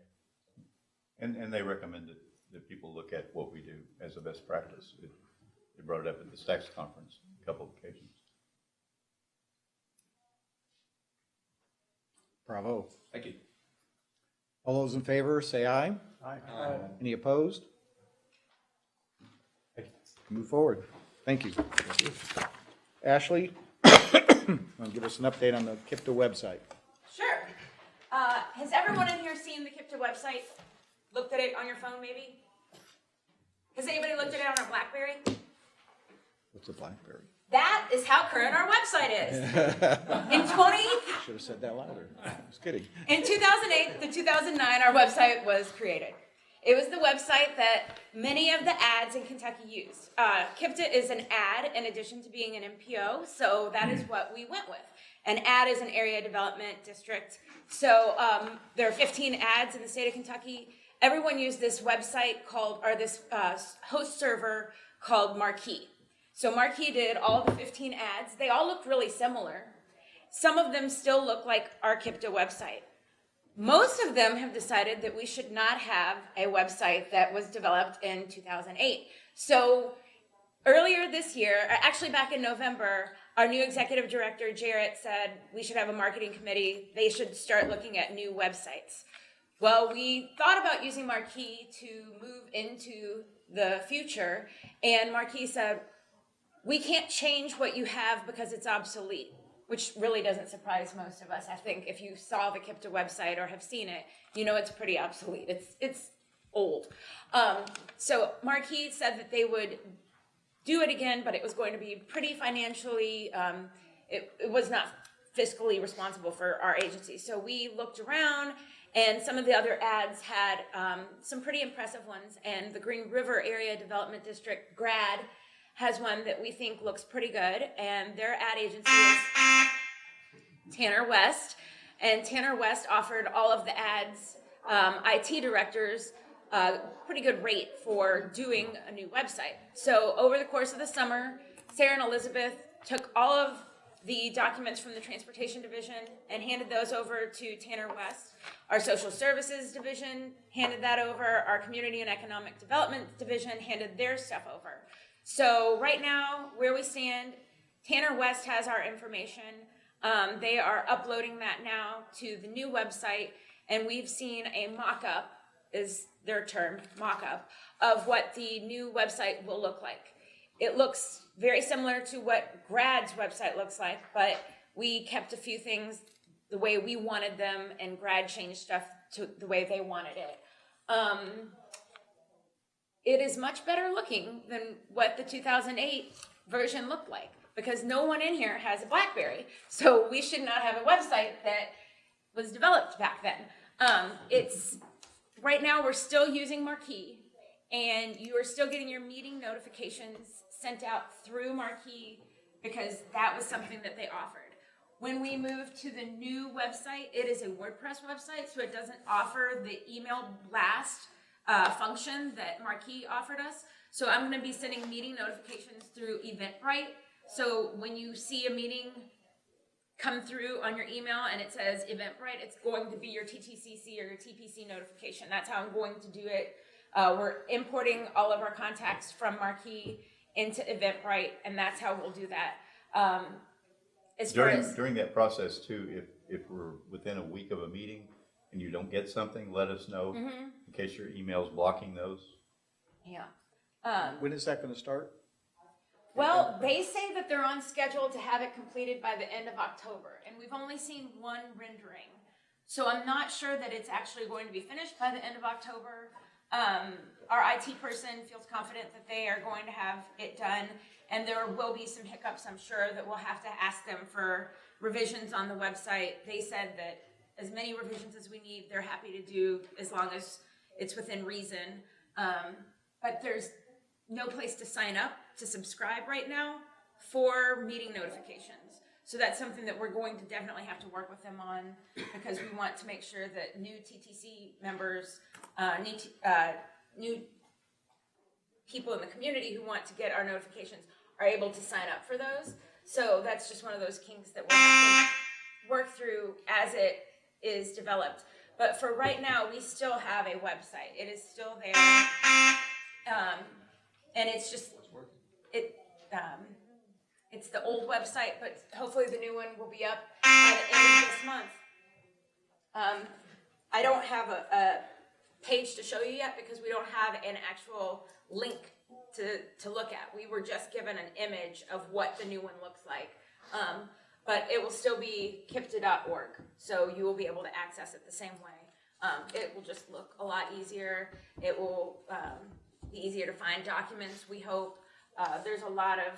[SPEAKER 3] here.
[SPEAKER 12] And they recommend that people look at what we do as a best practice. They brought it up at the STACS conference a couple of occasions.
[SPEAKER 1] Bravo.
[SPEAKER 3] Thank you.
[SPEAKER 1] All those in favor, say aye.
[SPEAKER 11] Aye.
[SPEAKER 1] Any opposed? Move forward. Thank you. Ashley, want to give us an update on the KIPTA website?
[SPEAKER 18] Sure. Has everyone in here seen the KIPTA website? Looked at it on your phone, maybe? Has anybody looked looked at it on a BlackBerry?
[SPEAKER 1] What's a BlackBerry?
[SPEAKER 18] That is how current our website is.
[SPEAKER 1] Should have said that louder. Just kidding.
[SPEAKER 18] In 2008 to 2009, our website was created. It was the website that many of the ads in Kentucky used. KIPTA is an ad in addition to being an MPO, so that is what we went with. An ad is an area development district. So there are 15 ads in the state of Kentucky. Everyone used this website called, or this host server called Marquee. So Marquee did all the 15 ads. They all looked really similar. Some of them still look like our KIPTA website. Most of them have decided that we should not have a website that was developed in 2008. So earlier this year, actually back in November, our new executive director, Jarrett, said we should have a marketing committee. They should start looking at new websites. Well, we thought about using Marquee to move into the future, and Marquee said, we can't change what you have because it's obsolete, which really doesn't surprise most of us. I think if you saw the KIPTA website or have seen it, you know it's pretty obsolete. It's old. So Marquee said that they would do it again, but it was going to be pretty financially, it was not fiscally responsible for our agency. So we looked around, and some of the other ads had some pretty impressive ones, and the Green River Area Development District, GRAD, has one that we think looks pretty good, and their ad agency is Tanner West, and Tanner West offered all of the ads, IT directors, a pretty good rate for doing a new website. So over the course of the summer, Sarah and Elizabeth took all of the documents from the Transportation Division and handed those over to Tanner West. Our Social Services Division handed that over. Our Community and Economic Development Division handed their stuff over. So right now, where we stand, Tanner West has our information. They are uploading that now to the new website, and we've seen a mock-up, is their term, mock-up, of what the new website will look like. It looks very similar to what GRAD's website looks like, but we kept a few things the way we wanted them, and GRAD changed stuff to the way they wanted it. It is much better looking than what the 2008 version looked like, because no one in here has a BlackBerry, so we should not have a website that was developed back then. Right now we're still using Marquee, and you are still getting your meeting notifications sent out through Marquee because that was something that they offered. When we move to the new website, it is a WordPress website, so it doesn't offer the email blast function that Marquee offered us. So I'm going to be sending meeting notifications through Eventbrite. So when you see a meeting come through on your email and it says Eventbrite, it's going to be your TTCC or your TPC notification. That's how I'm going to do it. We're importing all of our contacts from Marquee into Eventbrite, and that's how we'll do that.
[SPEAKER 12] During that process too, if we're within a week of a meeting and you don't get something, let us know in case your email's blocking those.
[SPEAKER 18] Yeah.
[SPEAKER 1] When is that going to start?
[SPEAKER 18] Well, they say that they're on schedule to have it completed by the end of October, and we've only seen one rendering. So I'm not sure that it's actually going to be finished by the end of October. Our IT person feels confident that they are going to have it done, and there will be some hiccups, I'm sure, that we'll have to ask them for revisions on the website. They said that as many revisions as we need, they're happy to do as long as it's within reason. But there's no place to sign up to subscribe right now for meeting notifications. So that's something that we're going to definitely have to work with them on, because we want to make sure that new TTC members, new people in the community who want to get our notifications are able to sign up for those. So that's just one of those kinks that we'll have to work through as it is developed. But for right now, we still have a website. It is still there. And it's just, it's the old website, but hopefully the new one will be up by the end of this month. I don't have a page to show you yet because we don't have an actual link to look at. We were just given an image of what the new one looks like. But it will still be kipta.org, so you will be able to access it the same way. It will just look a lot easier. It will the easier to find documents, we hope. There's a lot of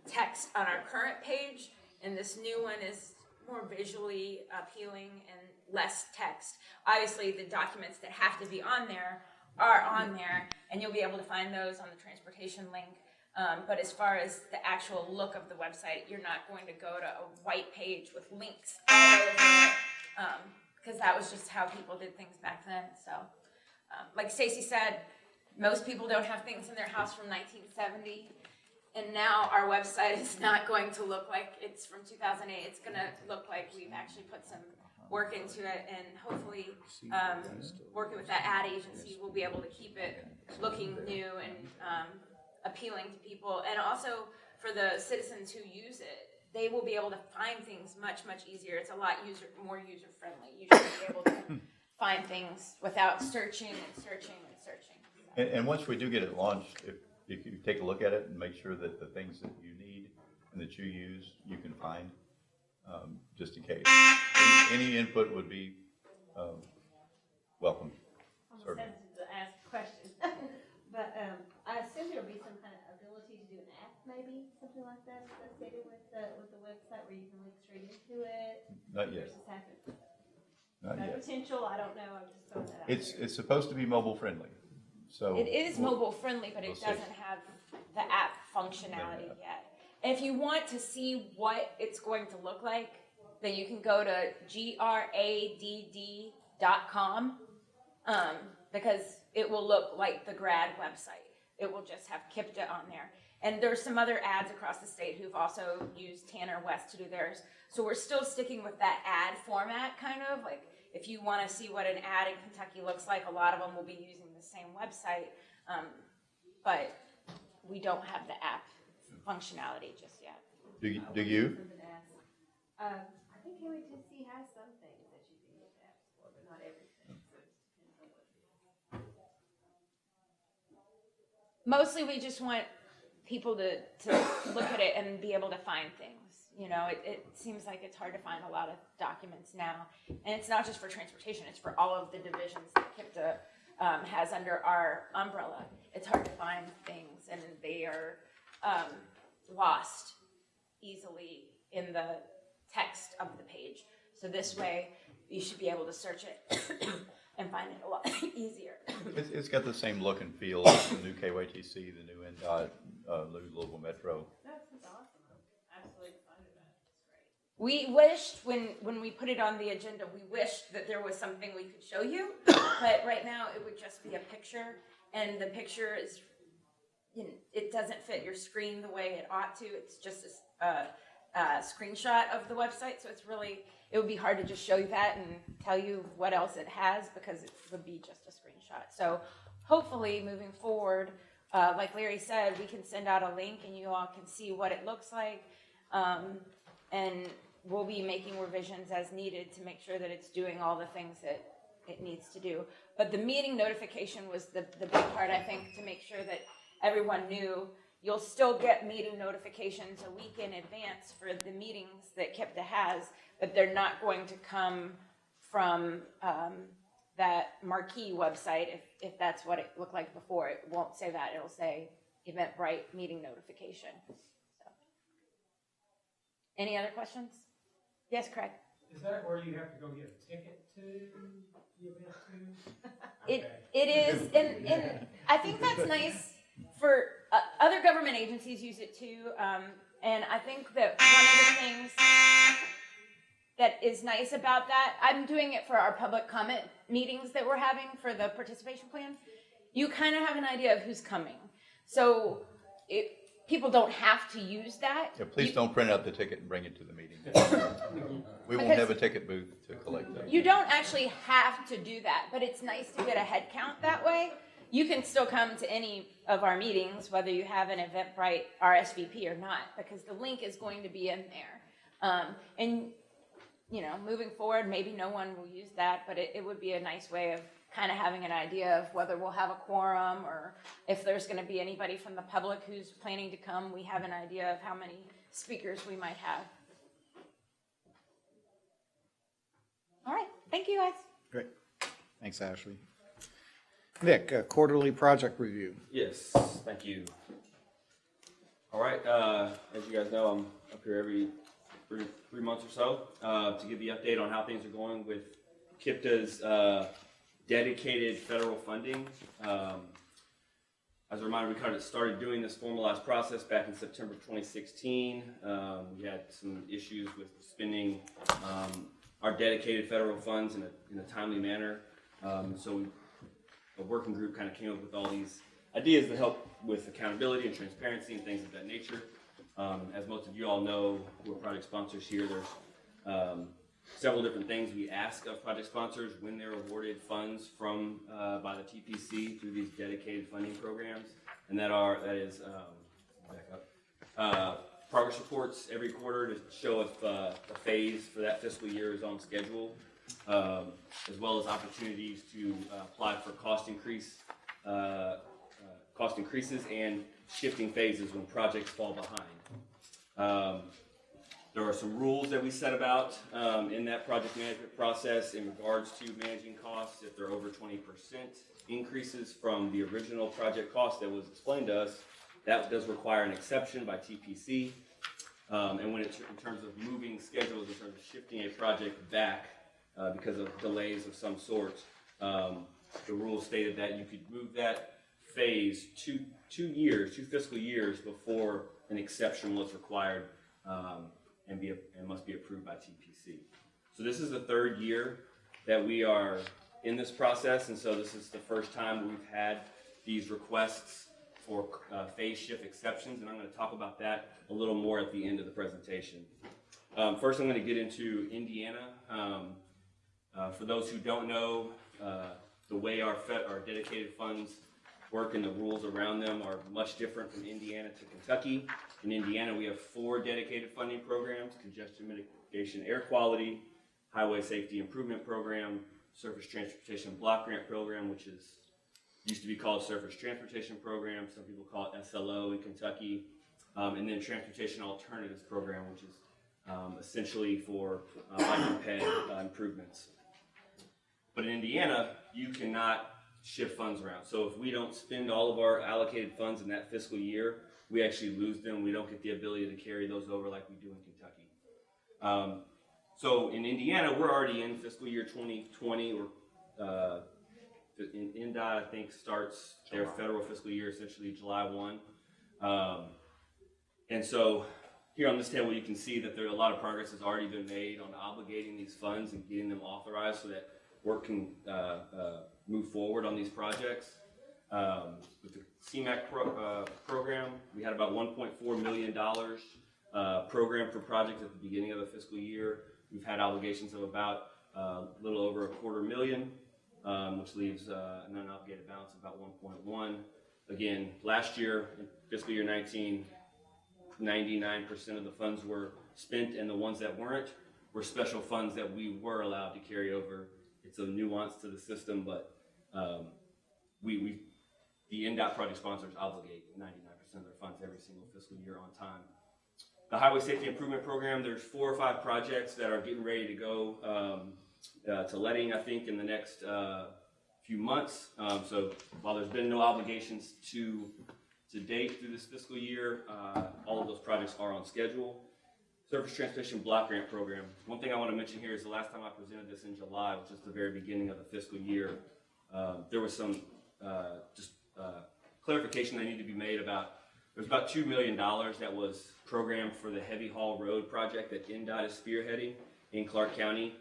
[SPEAKER 18] text on our current page, and this new one is more visually appealing and less text. Obviously, the documents that have to be on there are on there, and you'll be able to find those on the transportation link. But as far as the actual look of the website, you're not going to go to a white page with links all over it, because that was just how people did things back then. So, like Stacy said, most people don't have things in their house from 1970. And now our website is not going to look like it's from 2008. It's going to look like we've actually put some work into it, and hopefully working with that ad agency, we'll be able to keep it looking new and appealing to people. And also for the citizens who use it, they will be able to find things much, much easier. It's a lot more user-friendly. You should be able to find things without searching and searching and searching.
[SPEAKER 12] And once we do get it launched, if you take a look at it and make sure that the things that you need and that you use, you can find, just in case. Any input would be welcome.
[SPEAKER 17] Almost hesitant to ask questions, but I assume there'll be some kind of ability to do an app, maybe something like that associated with the website where you can link straight into it.
[SPEAKER 12] Not yet. Not yet.
[SPEAKER 17] Potential, I don't know. I'm just throwing that out.
[SPEAKER 12] It's supposed to be mobile friendly. So
[SPEAKER 18] it is mobile friendly, but it doesn't have the app functionality yet. And if you want to see what it's going to look like, then you can go to gradd.com, because it will look like the grad website. It will just have KIPTA on there. And there's some other ads across the state who've also used Tanner West to do theirs. So we're still sticking with that ad format, kind of like if you want to see what an ad in Kentucky looks like, a lot of them will be using the same website, but we don't have the app functionality just yet.
[SPEAKER 12] Do you?
[SPEAKER 17] I think KWTC has some things that you can get apps for, but not everything. So it just depends on what.
[SPEAKER 18] Mostly we just want people to look at it and be able to find things. You know, it seems like it's hard to find a lot of documents now. And it's not just for transportation, it's for all of the divisions that KIPTA has under our umbrella. It's hard to find things, and they are lost easily in the text of the page. So this way, you should be able to search it and find it a lot easier.
[SPEAKER 12] It's got the same look and feel as the new KYTC, the new NDOT, Louisville Metro.
[SPEAKER 17] That's awesome. I'm absolutely excited about it. It's great.
[SPEAKER 18] We wished, when we put it on the agenda, we wished that there was something we could show you, but right now it would just be a picture, and the picture is, you know, it doesn't fit your screen the way it ought to. It's just a screenshot of the website, so it's really, it would be hard to just show you that and tell you what else it has, because it would be just a screenshot. So hopefully moving forward, like Larry said, we can send out a link and you all can see what it looks like, and we'll be making revisions as needed to make sure that it's doing all the things that it needs to do. But the meeting notification was the big part, I think, to make sure that everyone knew. You'll still get meeting notifications a week in advance for the meetings that KIPTA has, but they're not going to come from that marquee website if that's what it looked like before. It won't say that. It'll say Eventbrite meeting notification. So. Any other questions? Yes, Craig?
[SPEAKER 9] Is that where you have to go get a ticket to the event to?
[SPEAKER 18] It is, and I think that's nice for other government agencies use it too, and I think that one of the things that is nice about that, I'm doing it for our public comment meetings that we're having for the participation plan. You kind of have an idea of who's coming, so people don't have to use that.
[SPEAKER 12] Yeah, please don't print out the ticket and bring it to the meeting. We won't have a ticket booth to collect that.
[SPEAKER 18] You don't actually have to do that, but it's nice to get a head count that way. You can still come to any of our meetings, whether you have an Eventbrite RSVP or not, because the link is going to be in there. And, you know, moving forward, maybe no one will use that, but it would be a nice way of kind of having an idea of whether we'll have a quorum or if there's going to be anybody from the public who's planning to come. We have an idea of how many speakers we might have. All right. Thank you, guys.
[SPEAKER 1] Great. Thanks, Ashley. Nick, quarterly project review.
[SPEAKER 19] Yes, thank you. All right, as you guys know, I'm up here every three months or so to give the update on how things are going with KIPTA's dedicated federal funding. As a reminder, we kind of started doing this formalized process back in September 2016. We had some issues with spending our dedicated federal funds in a timely manner. So a working group kind of came up with all these ideas that help with accountability and transparency and things of that nature. As most of you all know, who are project sponsors here, there's several different things we ask of project sponsors when they're awarded funds from by the TPC through these dedicated funding programs, and that is progress reports every quarter to show if the phase for that fiscal year is on schedule, as well as opportunities to apply for cost increases and shifting phases when projects fall behind. There are some rules that we set about in that project management process in regards to managing costs. If they're over 20% increases from the original project cost that was explained to us, that does require an exception by TPC. And when it's in terms of moving schedules, in terms of shifting a project back because of delays of some sort, the rules stated that you could move that phase two fiscal years before an exception was required. And must be approved by TPC. So this is the third year that we are in this process, and so this is the first time we've had these requests for phase shift exceptions, and I'm going to talk about that a little more at the end of the presentation. First, I'm going to get into Indiana. For those who don't know, the way our dedicated funds work and the rules around them are much different from Indiana to Kentucky. In Indiana, we have 4 dedicated funding programs: congestion mitigation air quality, highway safety improvement program, surface transportation block grant program, which used to be called surface transportation program. Some people call it SLO in Kentucky. And then transportation alternatives program, which is essentially for bike and ped improvements. But in Indiana, you cannot shift funds around. So if we don't spend all of our allocated funds in that fiscal year, we actually lose them. We don't get the ability to carry those over like we do in Kentucky. So in Indiana, we're already in fiscal year 2020, or INDOT, I think, starts their federal fiscal year essentially July 1. And so here on this table, you can see that a lot of progress has already been made on obligating these funds and getting them authorized so that work can move forward on these projects. With the CMAQ program, we had about $1.4 million program for projects at the beginning of the fiscal year. We've had obligations of about a little over $250,000, which leaves an unobligated balance of about 1.1. Again, last year, in fiscal year 19, 99% of the funds were spent, and the ones that weren't were special funds that we were allowed to carry over. It's a nuance to the system, but the INDOT project sponsors obligate 99% of their funds every single fiscal year on time. The Highway Safety Improvement Program, there's 4 or 5 projects that are getting ready to go to letting, I think, in the next few months. So while there's been no obligations to date through this fiscal year, all of those projects are on schedule. Surface Transportation Block Grant Program. One thing I want to mention here is the last time I presented this in July, which is the very beginning of the fiscal year, there was some clarification that needed to be made about. There's about $2 million that was programmed for the Heavy Haul Road project that INDOT is spearheading in Clark County,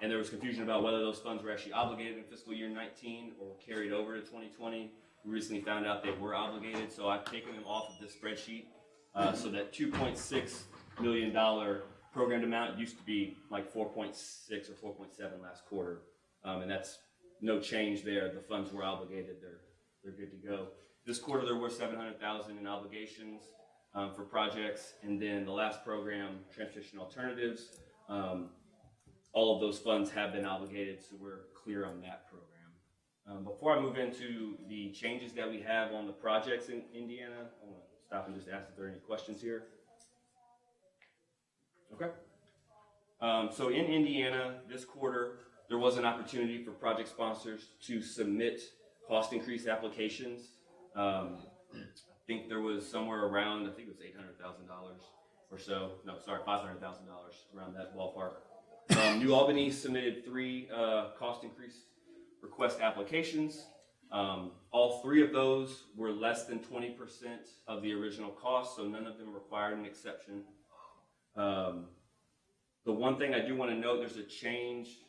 [SPEAKER 19] and there was confusion about whether those funds were actually obligated in fiscal year 19 or carried over to 2020. We recently found out they were obligated, so I've taken them off of this spreadsheet. So that $2.6 million programmed amount used to be like 4.6 or 4.7 last quarter, and that's no change there. The funds were obligated; they're good to go. This quarter there were $700,000 in obligations for projects, and then the last program, Transportation Alternatives, all of those funds have been obligated, so we're clear on that program. Before I move into the changes that we have on the projects in Indiana, I want to stop and just ask if there are any questions here. Okay. So in Indiana, this quarter, there was an opportunity for project sponsors to submit cost increase applications. I think there was somewhere around, I think it was $800,000 or so. No, sorry, $500,000, around that ballpark. New Albany submitted 3 cost increase request applications. All 3 of those were less than 20% of the original cost, so none of them required an exception. The one thing I do want to note, there's a change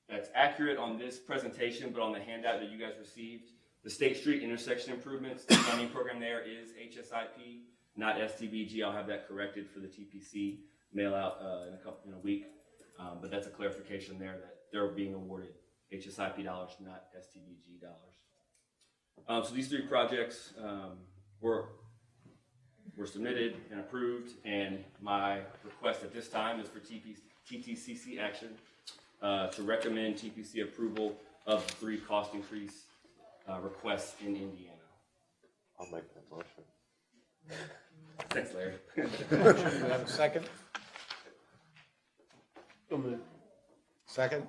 [SPEAKER 19] that's accurate on this presentation, but on the handout that you guys received, the State Street intersection improvements, the funding program there is HSIP, not STBG. I'll have that corrected for the TPC mail out in a week. But that's a clarification there that they're being awarded HSIP dollars, not STBG dollars. So these 3 projects were submitted and approved, and my request at this time is for TTCC action to recommend TPC approval of the 3 cost increase requests in Indiana.
[SPEAKER 10] I'll make that motion.
[SPEAKER 19] Thanks, Larry.
[SPEAKER 1] Do we have a second? Second.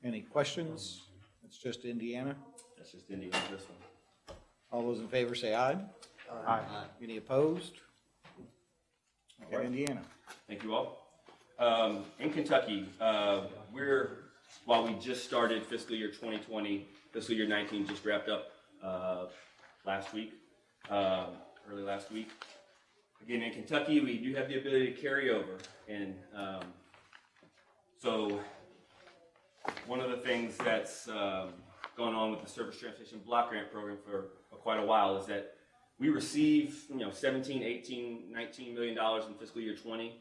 [SPEAKER 1] Any questions? It's just Indiana.
[SPEAKER 19] That's just Indiana, this one.
[SPEAKER 1] All those in favor say aye.
[SPEAKER 19] Aye.
[SPEAKER 1] Any opposed? Okay, Indiana.
[SPEAKER 19] Thank you all. In Kentucky, while we just started fiscal year 2020, fiscal year 19 just wrapped up last week, early last week. Again, in Kentucky, we do have the ability to carry over, and so one of the things that's gone on with the Surface Transportation Block Grant Program for quite a while is that we receive, 17, 18, 19 million dollars in fiscal year 20.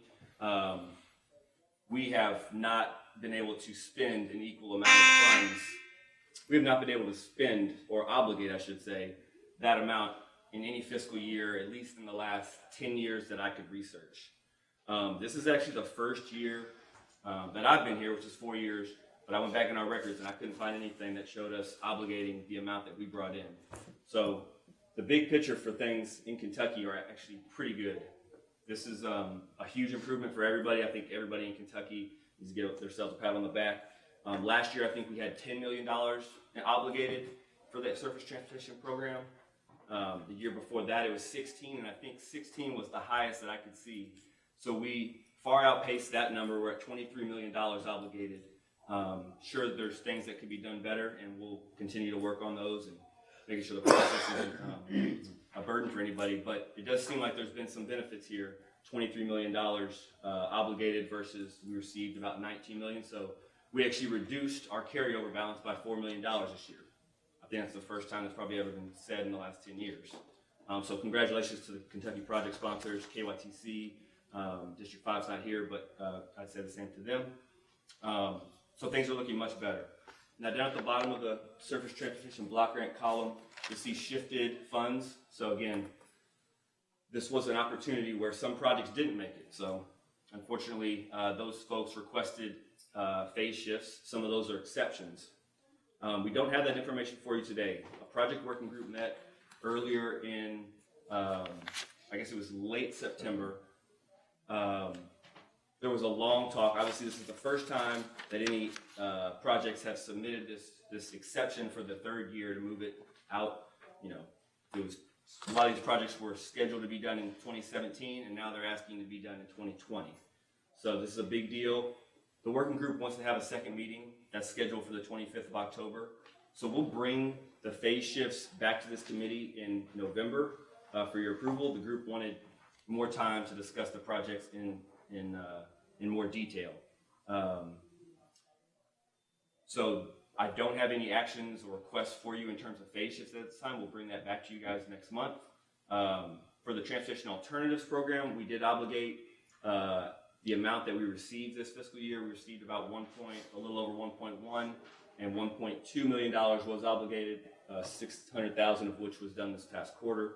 [SPEAKER 19] We have not been able to spend an equal amount of funds. We have not been able to spend, or obligate, I should say, that amount in any fiscal year, at least in the last 10 years that I could research. This is actually the first year that I've been here, which is 4 years, but I went back in our records and I couldn't find anything that showed us obligating the amount that we brought in. So the big picture for things in Kentucky are actually pretty good. This is a huge improvement for everybody. I think everybody in Kentucky needs to give themselves a pat on the back. Last year, I think we had $10 million obligated for that surface transportation program. The year before that, it was 16, and I think 16 was the highest that I could see. So we far outpaced that number. We're at $23 million obligated. Sure, there's things that could be done better, and we'll continue to work on those and making sure the process isn't a burden for anybody. But it does seem like there's been some benefits here. $23 million obligated versus we received about $19 million. So we actually reduced our carryover balance by $4 million this year. I think that's the first time that's probably ever been said in the last 10 years. So congratulations to the Kentucky project sponsors, KYTC. District 5's not here, but I'd say the same to them. So things are looking much better. Now down at the bottom of the Surface Transportation Block Grant column, you'll see shifted funds. So again, this was an opportunity where some projects didn't make it. So unfortunately, those folks requested phase shifts. Some of those are exceptions. We don't have that information for you today. A project working group met earlier in, I guess it was late September. There was a long talk. Obviously, this is the first time that any projects have submitted this exception for the 3rd year to move it out. It was a lot of these projects were scheduled to be done in 2017, and now they're asking to be done in 2020. So this is a big deal. The working group wants to have a second meeting that's scheduled for the 25th of October. So we'll bring the phase shifts back to this committee in November for your approval. The group wanted more time to discuss the projects in more detail. So I don't have any actions or requests for you in terms of phase shifts at this time. We'll bring that back to you guys next month. For the Transportation Alternatives Program, we did obligate the amount that we received this fiscal year. We received about a little over 1.1, and $1.2 million was obligated, 600,000 of which was done this past quarter.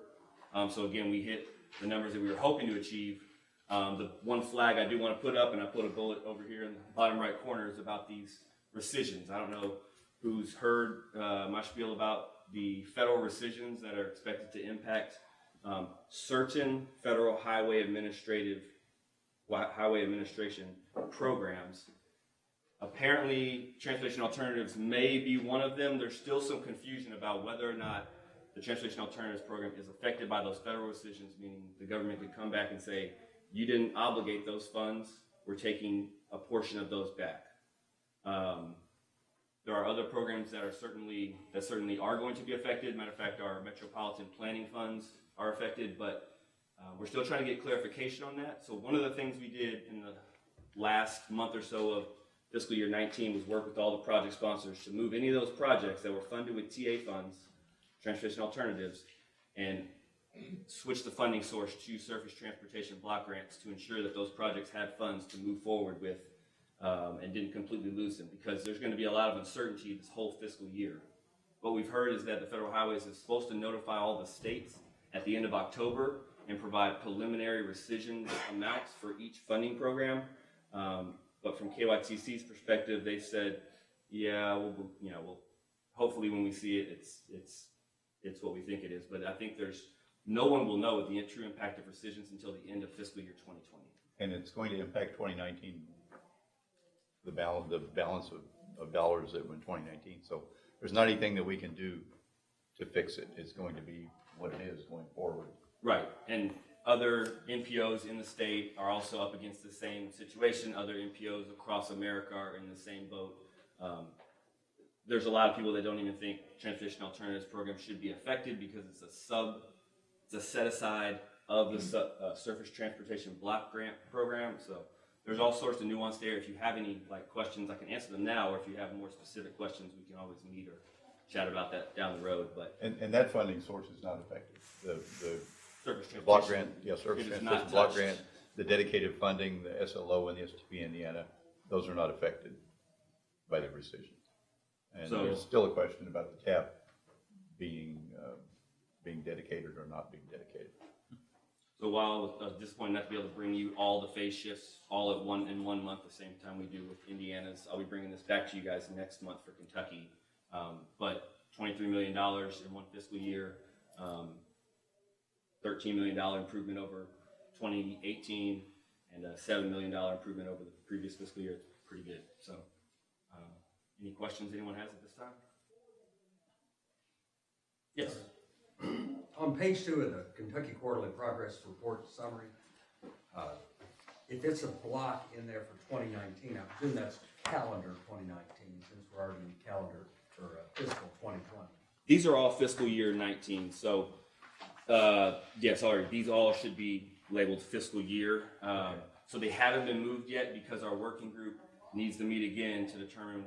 [SPEAKER 19] So again, we hit the numbers that we were hoping to achieve. The one flag I do want to put up, and I put a bullet over here in the bottom right corner, is about these rescissions. I don't know who's heard my spiel about the federal rescissions that are expected to impact certain federal highway administration programs. Apparently, transportation alternatives may be one of them. There's still some confusion about whether or not the transportation alternatives program is affected by those federal decisions, meaning the government could come back and say, you didn't obligate those funds, we're taking a portion of those back. There are other programs that certainly are going to be affected. Matter of fact, our metropolitan planning funds are affected, but we're still trying to get clarification on that. So one of the things we did in the last month or so of fiscal year 19 was work with all the project sponsors to move any of those projects that were funded with TA funds, transportation alternatives, and switch the funding source to surface transportation block grants to ensure that those projects had funds to move forward with and didn't completely lose them, because there's going to be a lot of uncertainty this whole fiscal year. What we've heard is that the Federal Highways is supposed to notify all the states at the end of October and provide preliminary rescission amounts for each funding program. But from KYTC's perspective, they said, yeah, we'll hopefully when we see it, it's what we think it is. But I think no one will know the true impact of rescissions until the end of fiscal year 2020.
[SPEAKER 12] And it's going to impact 2019, the balance of dollars that were in 2019. So there's not anything that we can do to fix it. It's going to be what it is going forward.
[SPEAKER 19] Right, and other NPOs in the state are also up against the same situation. Other NPOs across America are in the same boat. There's a lot of people that don't even think transportation alternatives program should be affected because it's a set aside of the surface transportation block grant program. So there's all sorts of nuance there. If you have any questions, I can answer them now, or if you have more specific questions, we can always meet or chat about that down the road. But
[SPEAKER 12] and that funding source is not affected. The
[SPEAKER 19] surface
[SPEAKER 12] block grant, surface
[SPEAKER 19] transportation
[SPEAKER 12] transportation block grant, the dedicated funding, the SLO and the STP Indiana, those are not affected by the rescission. And
[SPEAKER 19] so,
[SPEAKER 12] there's still a question about the TAP being dedicated or not being dedicated.
[SPEAKER 19] So while I was disappointed not to be able to bring you all the phase shifts all in 1 month, the same time we do with Indiana's, I'll be bringing this back to you guys next month for Kentucky. But $23 million in one fiscal year, $13 million improvement over 2018, and a $7 million improvement over the previous fiscal year. It's pretty good. So, any questions anyone has at this time? Yes.
[SPEAKER 16] On page 2 of the Kentucky Quarterly Progress Report summary, if it's a block in there for 2019, I presume that's calendar 2019, since we're already in calendar for fiscal 2020.
[SPEAKER 19] These are all fiscal year 19. So, these all should be labeled fiscal year. Okay. So they haven't been moved yet because our working group needs to meet again to determine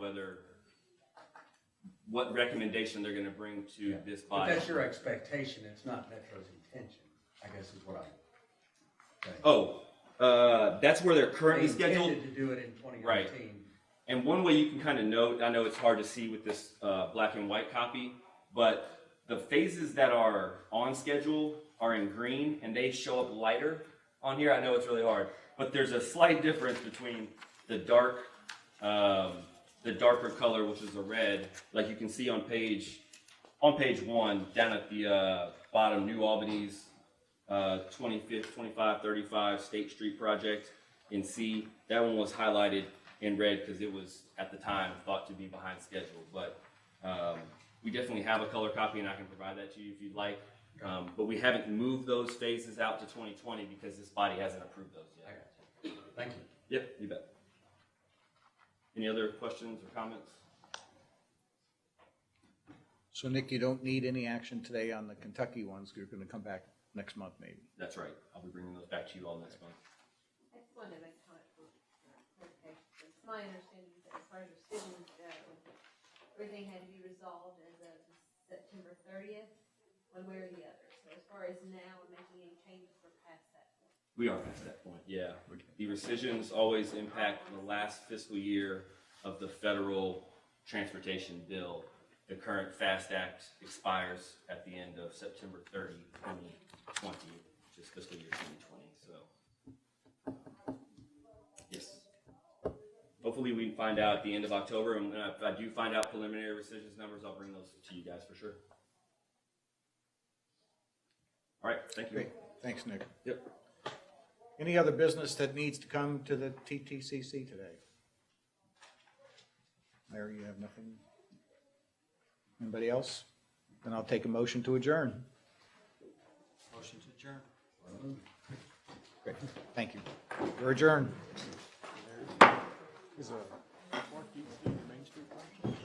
[SPEAKER 19] what recommendation they're going to bring to this body.
[SPEAKER 16] But that's your expectation. It's not Metro's intention, I guess is what I'm saying.
[SPEAKER 19] Oh, that's where they're currently scheduled.
[SPEAKER 16] They intended to do it in 2019.
[SPEAKER 19] Right. And one way you can kind of note, I know it's hard to see with this black and white copy, but the phases that are on schedule are in green, and they show up lighter on here. I know it's really hard, but there's a slight difference between the darker color, which is the red, like you can see on page 1, down at the bottom, New Albany's 2535 State Street project in C. That one was highlighted in red because it was, at the time, thought to be behind schedule. But we definitely have a color copy, and I can provide that to you if you'd like. But we haven't moved those phases out to 2020 because this body hasn't approved those yet.
[SPEAKER 16] Thank you.
[SPEAKER 19] Yep, you bet. Any other questions or comments?
[SPEAKER 1] So Nick, you don't need any action today on the Kentucky ones. You're going to come back next month, maybe.
[SPEAKER 19] That's right. I'll be bringing those back to you all next month.
[SPEAKER 17] I just wanted to make a comment for clarification. It's my understanding that as far as rescissions go, everything had to be resolved as of September 30th, one way or the other. So as far as now and making any changes, we're past that point.
[SPEAKER 19] We are past that point, yeah. The rescissions always impact the last fiscal year of the federal transportation bill. The current FAST Act expires at the end of September 30, 2020, which is fiscal year 2020. So, yes. Hopefully we can find out at the end of October, and if I do find out preliminary rescissions numbers, I'll bring those to you guys for sure. All right, thank you.
[SPEAKER 1] Great. Thanks, Nick.
[SPEAKER 19] Yep.
[SPEAKER 1] Any other business that needs to come to the TTCC today? Larry, you have nothing? Anybody else? Then I'll take a motion to adjourn.
[SPEAKER 13] Motion to adjourn.
[SPEAKER 1] Great, thank you. We're adjourned.
[SPEAKER 11] Is a Clark East Main Street project?